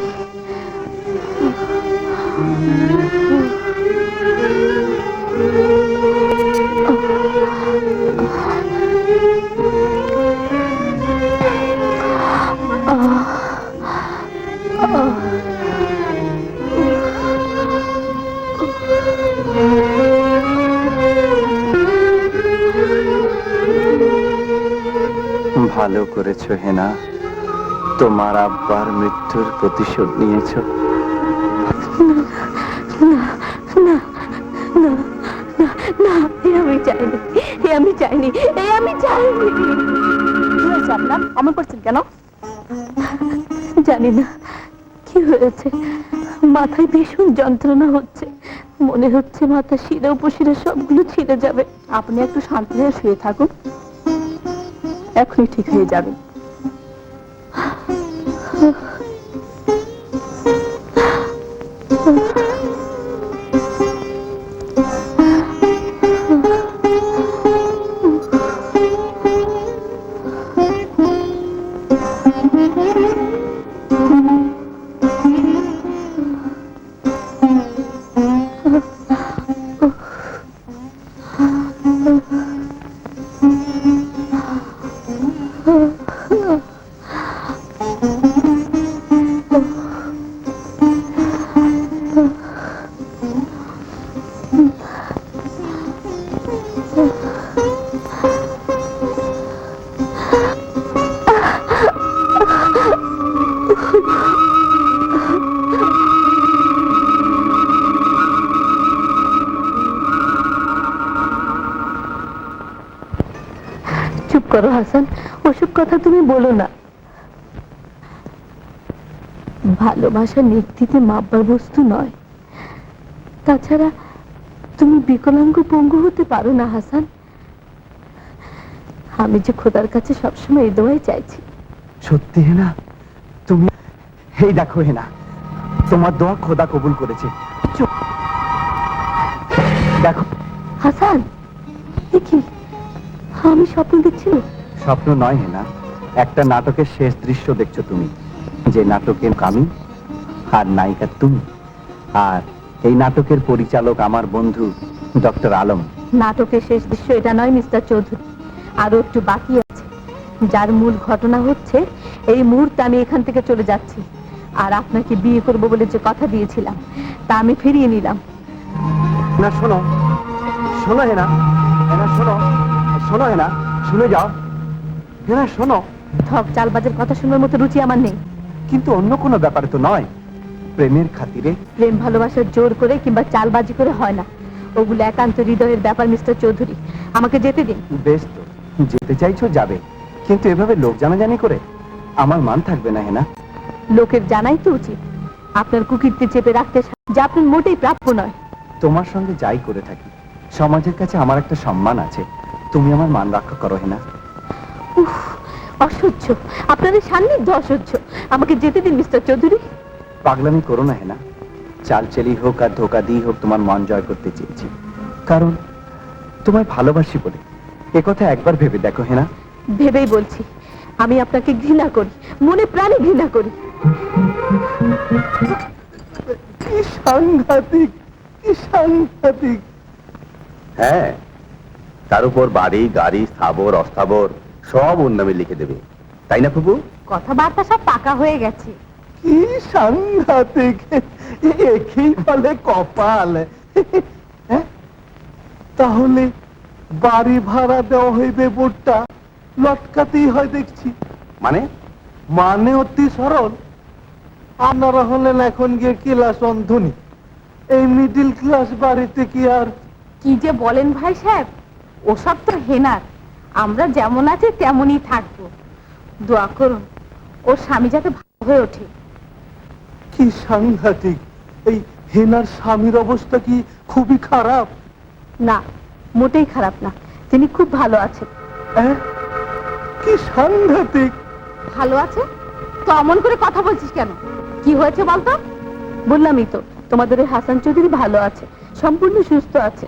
ভালো করেছো হেনা, তোমার আব্বার মৃত্যুর প্রতিশোধ নিয়েছো। না না না না, আমি চাইনি, আমি চাইনি, আমি চাইনি। কি হয়েছে আপনার? অমন করছেন কেন? জানি না কি হয়েছে, মাথায় ভীষণ যন্ত্রণা হচ্ছে, মনে হচ্ছে মাথা শিরা উপশিরা সবগুলো ছিঁড়ে যাবে। আপনি একটু শান্ত হয়ে শুয়ে থাকুন, এখনই ঠিক হয়ে যাবে। চুপ করো হাসান, ওসব কথা তুমি বলো না। ভালোবাসা নিক্তিতে মাপবার বস্তু নয়। তাছাড়া তুমি বিকলাঙ্গ পঙ্গু হতে পারো না হাসান। আমি যে খোদার কাছে সবসময় এই দোয়াই চাইছি। সত্যি হেনা, তুমি এই দেখো হেনা, তোমার দোয়া খোদা কবুল করেছে। চুপ, দেখো। হাসান, দেখি আমি স্বপ্ন দেখছি। স্বপ্ন নয় হেনা, একটা নাটকের শেষ দৃশ্য দেখছো তুমি, যে নাটকের আমি আর নায়িকা তুমি। আর এই নাটকের পরিচালক আমার বন্ধু ডক্টর আলম। নাটকের শেষ দৃশ্য এটা নয় মিস্টার চৌধুরী, আরো একটু বাকি আছে। যার মূল ঘটনা হচ্ছে, এই মুহূর্তে আমি এখান থেকে চলে যাচ্ছি, আর আপনাকে বিয়ে করব বলে যে কথা দিয়েছিলাম তা আমি ফিরিয়ে নিলাম। না শোনো, শোনো হেনা, হেনা শোনো, শোনো হেনা, শুনে যাও হেনা, শোনো। ঠক চালবাজের কথা শোনার মতো রুচি আমার নেই। কিন্তু অন্য কোনো ব্যাপারে তো নয়, প্রেমের খাতিরে। প্রেম ভালোবাসার জোর করে কিংবা চালবাজি করে হয় না, ওগুলো একান্ত হৃদয়ের ব্যাপার মিস্টার চৌধুরী। আমাকে যেতে দিন। বেশ তো, যেতে চাইছো যাবে, কিন্তু এভাবে লোক জানাজানি করে আমার মান থাকবে না হেনা। লোকের জানাই তো উচিত, আপনার কুকীর্তি চেপে রাখতে, যা আপনার মোটেই প্রাপ্য নয়। তোমার সঙ্গে যাই করে থাকি, সমাজের কাছে আমার একটা সম্মান আছে, তুমি আমার মান রক্ষা করো হেনা। উফ, অসহ্য, আপনাদের সান্নিধ্য অসহ্য। আমাকে যেতে দিন মিস্টার চৌধুরী। পাগলামি করো না হেনা, চাল চেলি হোক আর ধোকা দিয়ে হোক তোমার মন জয় করতে চেয়েছি, কারণ তোমায় ভালোবাসি বলে। একথা একবার ভেবে দেখো হেনা। ভেবেই বলছি, আমি আপনাকে ঘৃণা করি, মনে প্রাণে ঘৃণা করি। কি সাংঘাতিক, কি সাংঘাতিক। হ্যাঁ, তার উপর বাড়ি গাড়ি স্থাবর অস্থাবর সব ওর নামে লিখে দেবে, তাই না ফুপু? কথাবার্তা সব পাকা হয়ে গেছে। কি সাংঘাতিক, একেই বলে কপাল। হ্যাঁ? তাহলে বাড়ি ভাড়া দেওয়া হইবে বোর্ডটা লটকাতেই হয় দেখছি। মানে মানে অতি সরল, আপনারা হলেন এখন গিয়ে ক্লাস অন্ধনী, এই মিডিল ক্লাস বাড়িতে কি আর। কি যে বলেন ভাই সাহেব, ওসব তো হেনার। আমরা যেমন আছি তেমনই থাকবো। দোয়া করুন ওর স্বামী যাতে ভালো হয়ে ওঠে। কি সাংঘাতিক, এই হেনার স্বামীর অবস্থা কি খুবই খারাপ? না, মোটেই খারাপ না, তিনি খুব ভালো আছেন। হ্যাঁ? কি সাংঘাতিক। ভালো আছে তো অমন করে কথা বলছিস কেন? কি হয়েছে বলতো? বললামই তো, তোমাদের ওই হাসান চৌধুরী ভালো আছে, সম্পূর্ণ সুস্থ আছে।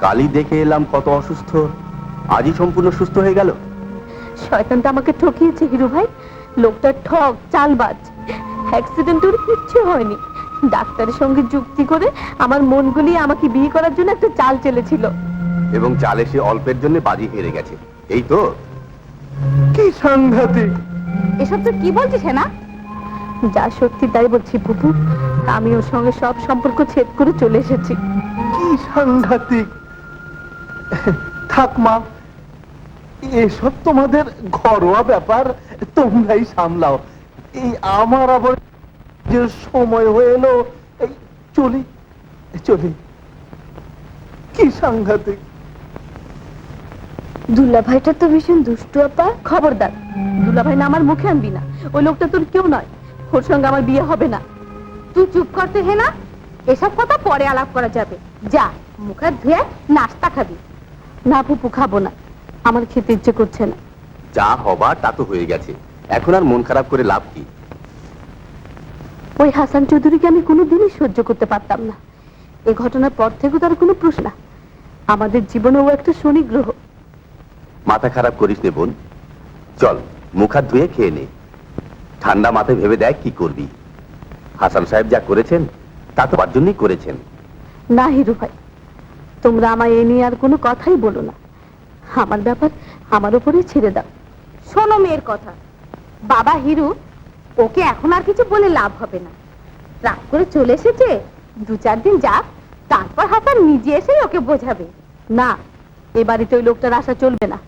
কালই দেখে এলাম কত অসুস্থ, আজই সম্পূর্ণ সুস্থ হয়ে গেল। শয়তানটা আমাকে ঠকিয়েছে হিরু ভাই, লোকটা ঠক চালবাজ। অ্যাক্সিডেন্ট ওর কিচ্ছু হয়নি, ডাক্তারের সঙ্গে যুক্তি করে আমার মন গলিয়ে আমাকে বিয়ে করার জন্য একটা চাল চেলেছিল। এবং চালে সে অল্পের জন্য বাজি হেরে গেছে, এই তো। কি সাংঘাতিক। এসব তো কি বলছিস হেনা? যা সত্যি তাই বলছি বুবু, আমি ওর সঙ্গে সব সম্পর্ক ছেদ করে চলে এসেছি। কি সাংঘাতিক। থাক মা, এসব তোমাদের ঘরোয়া ব্যাপার, তোমরাই সামলাও। এই আমার আবার যে সময় হয়ে এলো, এই চলি চলি। কি সাংঘাতিক। দুলা ভাইটা তো ভীষণ দুষ্টু আপা। খবরদার, দুলা ভাই না আমার মুখে আনবি না, ওই লোকটা তোর কেউ নয়, ওর সঙ্গে আমার বিয়ে হবে না। তুই চুপ করতে হেনা, এসব কথা পরে আলাপ করা যাবে। যা মুখ হাত ধুয়ে নাস্তা খাবি। না পুপু, খাবো না, আমার খেতে ইচ্ছে করছে না। যা হবার তা তো হয়ে গেছে, এখন আর মন খারাপ করে লাভ কি? ওই হাসান চৌধুরীকে আমি কোনোদিনই সহ্য করতে পারতাম না। এই ঘটনার পর থেকে তার কোনো প্রশ্ন, আমাদের জীবনে ও একটা শনি গ্রহ। মাথা খারাপ করিস নে বোন, চল মুখ হাত ধুয়ে খেয়ে নে, ঠান্ডা মাথায় ভেবে দেখ কি করবি। হাসান সাহেব যা করেছেন তা তো তার জন্যই করেছেন। না হিরু ভাই, তোমরা আমায় এ নিয়ে আর কোনো কথাই বলো না, আমার ব্যাপার আমার উপরে ছেড়ে দাও। শোনো মেয়ের কথা, বাবা হিরু ওকে এখন আর কিছু বলে লাভ হবে না। রাগ করে চলে এসেছে, 2-4 দিন যাক, তারপর হাসান নিজে এসে ওকে বোঝাবে। না, এই বাড়িতে ওই লোকটার আশা চলবে না।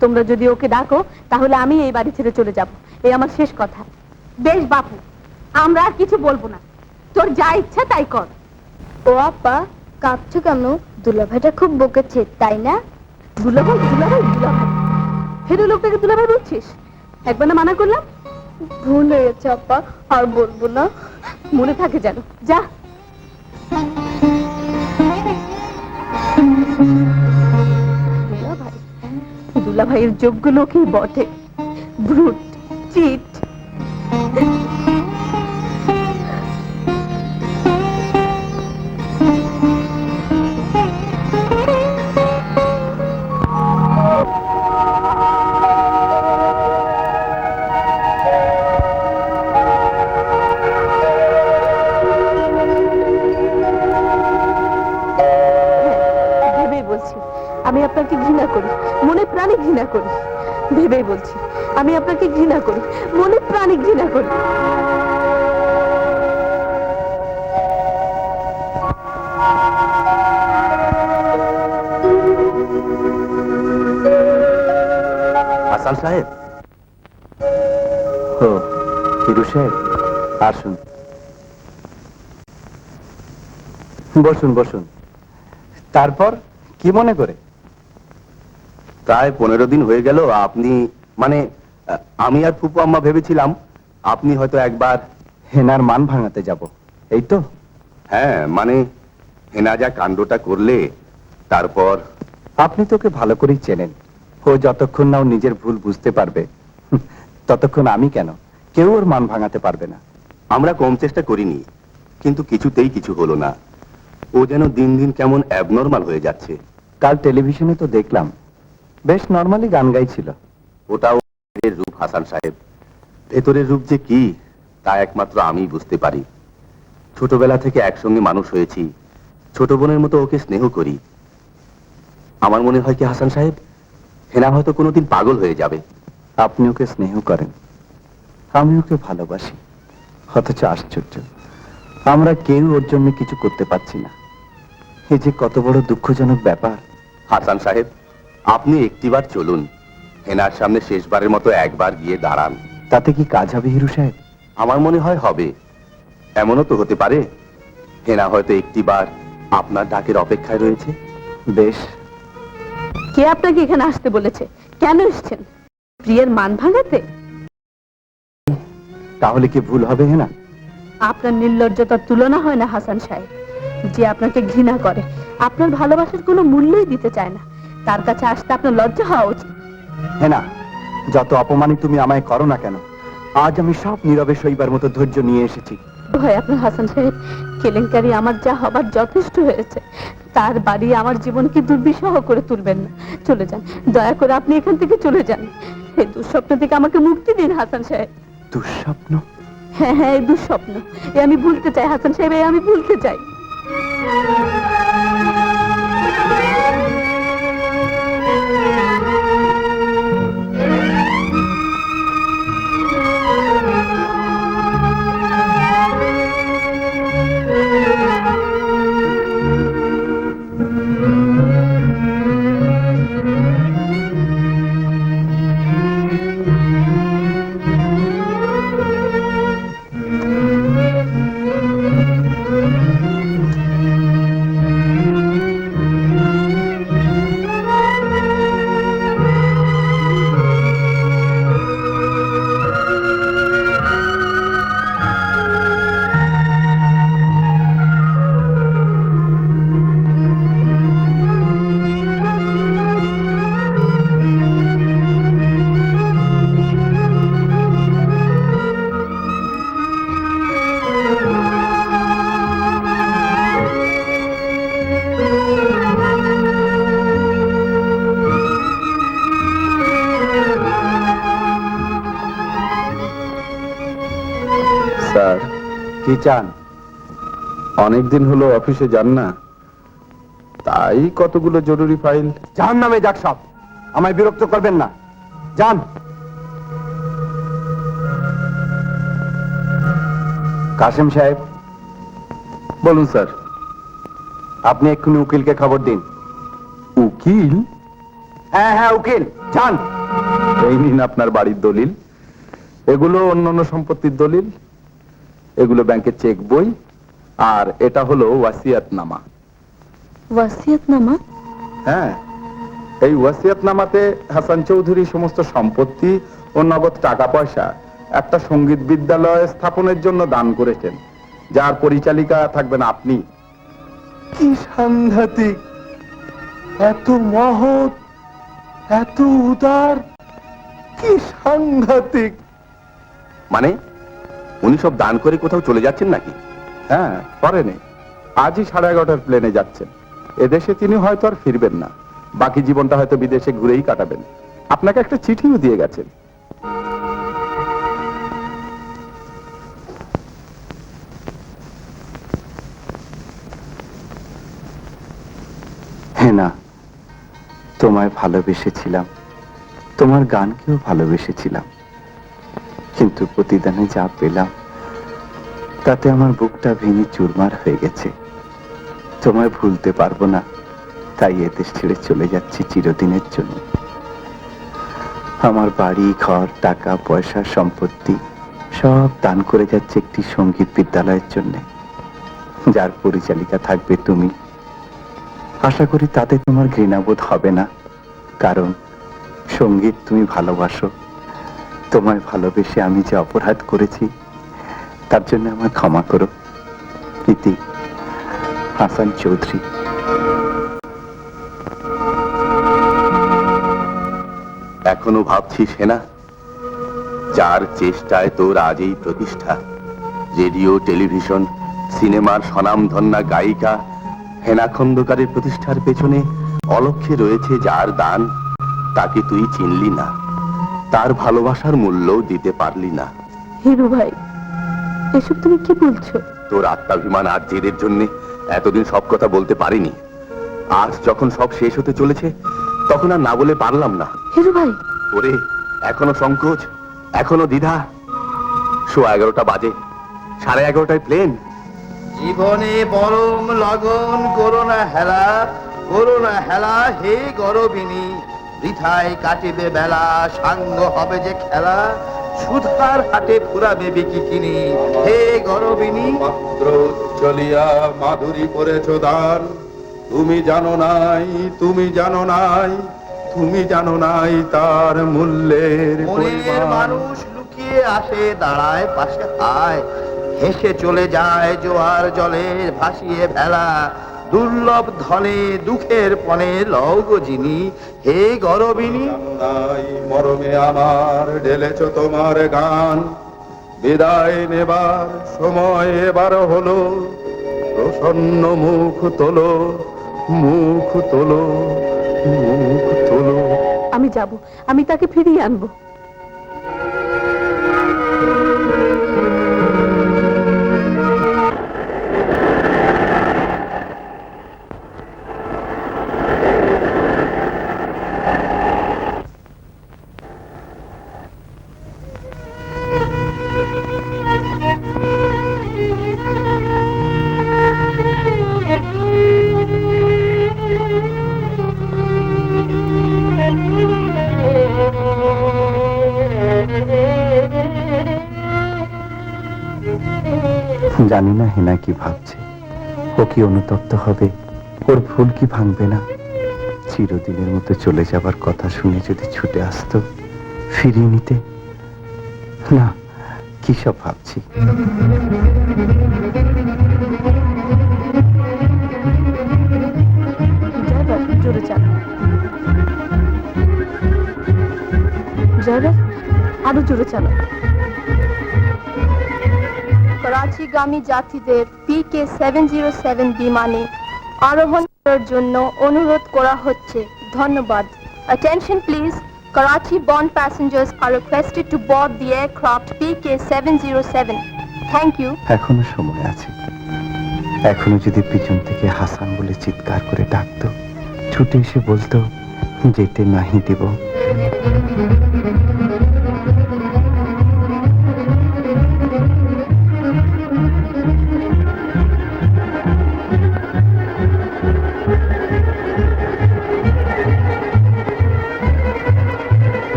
তোমরা যদি ওকে ডাকো তাহলে আমি এই বাড়ি ছেড়ে চলে যাব, এই আমার শেষ কথা। বেশ বাপু, আমরা আর কিছু বলবো না, তোর যা ইচ্ছা তাই কর। ও আপা, কাঁদছো কেন? দুলা ভাইটা খুব বকেছে, তাই না? দুলাভাই দুলাভাই দুলাভাই, ফের ওই লোকটাকে দুলাভাই বলছিস? একবার না মানা করলাম। ভুল হয়ে গেছে আপা, আর বলবো না। মনে থাকে যেন। যা। দুলাভাই, দুলাভাইয়ের যোগ্য লোকই বটে, ব্রুট, চিট। আমি আপনাকে ঘৃণা করি, মনে প্রাণে ঘৃণা করি। ভেবেই বলছি, আমি আপনাকে ঘৃণা করি, মনে প্রাণে ঘৃণা করি। হাসান সাহেব, ও হিরু সাহেব, আসুন, বসুন বসুন। তারপর কি মনে করে? প্রায় 15 দিন হয়ে গেল আপনি, মানে আমি আর ফুপু আম্মা ভেবেছিলাম আপনি হয়তো একবার। হেনার মান ভাঙাতে যাব, এই তো? হ্যাঁ, মানে হেনা যা কাণ্ডটা করলে, তারপর। আপনি তোকে ভালো করেই চেনেন। ও যতক্ষণ না ও নিজের ভুল বুঝতে পারবে, ততক্ষণ আমি কেন, কেউ ওর মান ভাঙাতে পারবে না। আমরা কম চেষ্টা করিনি, কিন্তু কিছুতেই কিছু হলো না। ও যেন দিন দিন কেমন অ্যাবনর্মাল হয়ে যাচ্ছে। কাল টেলিভিশনে তো দেখলাম, বেশ নর্মালি গান গাইছিল। ওটাও এর রূপ হাসান সাহেব। ভেতরের রূপ যে কি তা একমাত্র আমিই বুঝতে পারি। ছোটবেলা থেকে একসঙ্গে মানুষ হয়েছি, ছোট বোনের মতো ওকে স্নেহ করি। আমার মনে হয় কি হাসান সাহেব, হেনা হয়তো কোনোদিন পাগল হয়ে যাবে। আপনি ওকে স্নেহ করেন, আমি ওকে ভালোবাসি, অথচ আশ্চর্য, আমরা কেউ ওর জন্য কিছু করতে পারছি না। এ যে কত বড় দুঃখজনক ব্যাপার। হাসান সাহেব, আপনি একটিবার চলুন, হেনার সামনে শেষবারের মতো একবার গিয়ে দাঁড়ান। তাতে কি কাজ হবে হিরু সাহেব? আমার মনে হয় হবে। এমনও তো হতে পারে হেনা হয়তো একটিবার আপনার ডাকের অপেক্ষায় রয়েছে। বেশ। কে আপনাকে এখানে আসতে বলেছে? কেন এসেছেন? প্রিয়ের মান ভাঙাতে? তাহলে কি ভুল হবে হেনা? আপনার নির্লজ্জতার তুলনা হয় না হাসান সাহেব। যে আপনাকে ঘৃণা করে, আপনার ভালোবাসার কোনো মূল্যই দিতে চায় না, তার কাছে আসতে আপনার লজ্জা হওয়া উচিত। হেনা, যত অপমানই তুমি আমায় করো না কেন, আজ আমি সব নীরবে সইবার মতো ধৈর্য নিয়ে এসেছি। হয় আপনার হাসান সাহেব, কেলেঙ্কারি আমার যা হবার যথেষ্ট হয়েছে। তার বাড়ি আমার জীবনকে দুর্বিষহ করে তুলবেন না। চলে যান, দয়া করে আপনি এখান থেকে চলে যান। এই দুঃস্বপ্ন থেকে আমাকে মুক্তি দিন হাসান সাহেব। দুঃস্বপ্ন? হ্যাঁ হ্যাঁ, এই দুঃস্বপ্ন এ আমি ভুলতে চাই হাসান সাহেব, এ আমি ভুলতে চাই। স্যার, কি চান? অনেকদিন হলো অফিসে যান না, তাই কতগুলো জরুরি ফাইল। জাহান নামে যাক সব, আমায় বিরক্ত করবেন না, যান। কাসেম সাহেব। বলুন স্যার। আপনি এক্ষুনি উকিলকে খবর দিন। উকিল? হ্যাঁ হ্যাঁ, উকিল, যান। এই নিন আপনার বাড়ির দলিল, এগুলো অন্যান্য সম্পত্তির দলিল, এগুলো ব্যাংকের চেক বই, আর এটা হলো ওয়াসিয়াতনামা। ওয়াসিয়তনামা? হ্যাঁ, এই ওয়াসিয়াতনামাতে হাসান চৌধুরী সমস্ত সম্পত্তি ও নগদ টাকা পয়সা একটা সঙ্গীত বিদ্যালয় স্থাপনের জন্য দান করেছেন, যার পরিচালিকা থাকবেন আপনি। কি সাংঘাতিক! এত মহৎ, এত উদার, কি সাংঘাতিক! মানে উনি সব দান করে কোথাও চলে যাচ্ছেন নাকি? হ্যাঁ, ফরেনে আজই 11:30টার প্লেনে যাচ্ছেন। এদেশে তিনি হয়তো আর ফিরবেন না, বাকি জীবনটা হয়তো বিদেশে ঘুরেই কাটাবেন। আপনাকে একটা চিঠিও দিয়ে গেছেন। হেনা, তোমায় ভালোবেসেছিলাম, তোমার গানকেও ভালোবেসেছিলাম, কিন্তু প্রতিদানে যা পেলাম তাতে আমার বুকটা ভেঙে চুরমার হয়ে গেছে। তোমায় ভুলতে পারবো না, তাই এদেশ ছেড়ে চলে যাচ্ছি চিরদিনের জন্য। আমার বাড়ি, ঘর, টাকা পয়সা, সম্পত্তি সব দান করে যাচ্ছে একটি সঙ্গীত বিদ্যালয়ের জন্য, যার পরিচালিকা থাকবে তুমি। আশা করি তাতে তোমার ঘৃণাবোধ হবে না, কারণ সঙ্গীত তুমি ভালোবাসো। তোমায় ভালোবেসে আমি যে অপরাধ করেছি তার জন্য আমায় ক্ষমা করো। ইতি, হাসান চৌধুরী। এখনো ভাবছিস হেনা, যার চেষ্টায় তোর আজ এই প্রতিষ্ঠা, রেডিও, টেলিভিশন, সিনেমার স্বনামধন্যা গায়িকা হেনা খন্দকারের প্রতিষ্ঠার পেছনে অলক্ষ্যে রয়েছে যার দান, তাকে তুই চিনলি না, তার ভালোবাসার মূল্যও দিতে পারলি না। হিরু ভাই, এসব তুমি কি বলছো? তোর আত্মাভিমান আর জেদের জন্য এতদিন সব কথা বলতে পারিনি। আজ যখন সব শেষ হতে চলেছে তখন আর না বলে পারলাম না। হিরু ভাই, ওরে, এখনো সংকোচ, এখনো দ্বিধা। 11:15 বাজে, 11:30টায় প্লেন। জীবনে পরম লগন করোনা হেলা হে গরবিনী, বৃথায় কাটিবে বেলা, সাঙ্গ হবে যে খেলা, সুধার হাটে ফুরাবে বিকিনি, হে গরবিনী। মাত্র চলিয়া মাধুরী করেছ দান, তুমি জানো নাই, তুমি জানো নাই, তুমি জানো নাই তার মূল্যের মনের মানুষ লুকিয়ে আসে, দাঁড়ায় পাশে হায়, হেসে চলে যায় জোয়ার জলে ভাসিয়ে ভেলা, দুর্লভ ধনে দুঃখের পণে লৌগ যিনি, হে গরবিনী। নাই মরমে আমার ঢেলেছ তোমার গান, বিদায় নেবার সময় এবার হলো, প্রসন্ন মুখ তোলো, মুখ তোলো, মুখ তোলো। আমি যাব, আমি তাকে ফিরিয়ে আনবো। জানি না হেনা কি ভাবছে, ও কি অনুতপ্ত হবে, ওর ভুল কি ভাঙবে না? চিরদিনের মতো চলে যাবার কথা শুনে যদি ছুটে আসতো ফিরিয়ে নিতে। না, কি সব ভাবছি। জোরে চালাও, ড্রাইভার আরো জোরে চালাও। করাচিগামী যাত্রীদের PK 707 বিমানে আরোহণ করার জন্য অনুরোধ করা হচ্ছে। ধন্যবাদ। Attention please. Karachi bound passengers are requested to board the aircraft PK 707. Thank you. এখনো সময় আছে। এখনো যদি পিছন থেকে হাসান বলে চিৎকার করে ডাকতো, ছুটে এসে বলতো যেতে নাহি দেব।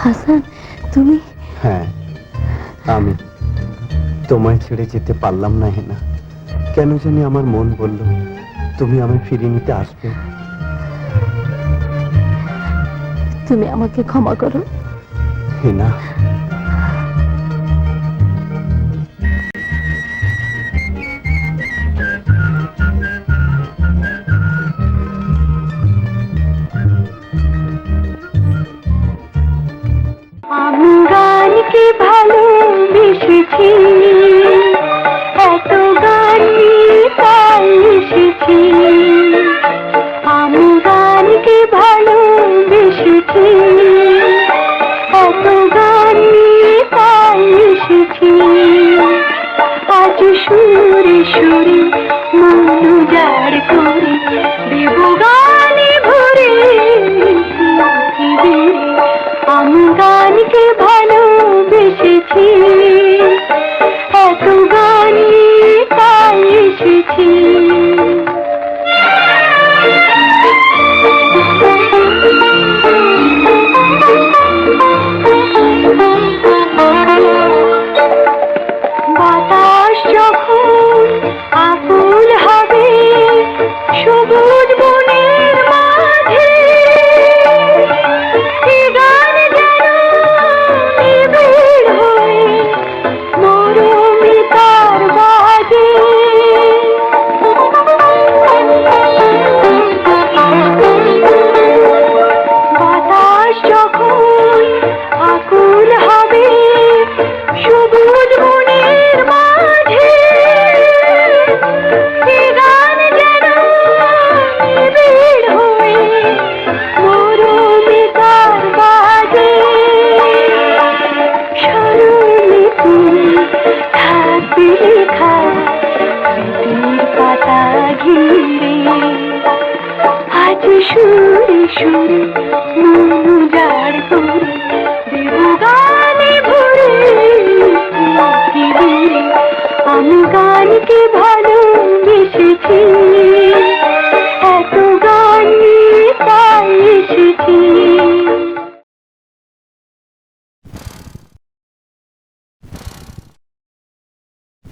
হাসান, তুমি? হ্যাঁ, আমি তোমায় ছেড়ে যেতে পারলাম না হেনা। কেন জানি আমার মন বলল তুমি আমায় ফিরিয়ে নিতে আসবে। তুমি আমাকে ক্ষমা করো হেনা। আমি গানকে ভালোবেসেছি, এত গানকে তাই এসেছি। আমি গানকে ভালোবেসেছি, এত গানকে তাই এসেছি। আজ সুরে সুরে মন উজাড় করে দেব গানে ভরে পৃথিবী। আমি গানকে ভালোবেসেছি, এত গানে তাই এসেছি। বাতাস যখন আকুল হবে সবুজ বনের মাঝে, এ গান যেন নিবিড় হয়ে মরমিতার বাজে। বাতাস যখন আকুল হবে সবুজ বনের মাঝে, এ গান যেন নিবিড় হয়ে মরমিতার বাজে। স্মরণে তুমি থাকবে লেখা স্মৃতির পাতা ঘিরে। আজ সুরে সুরে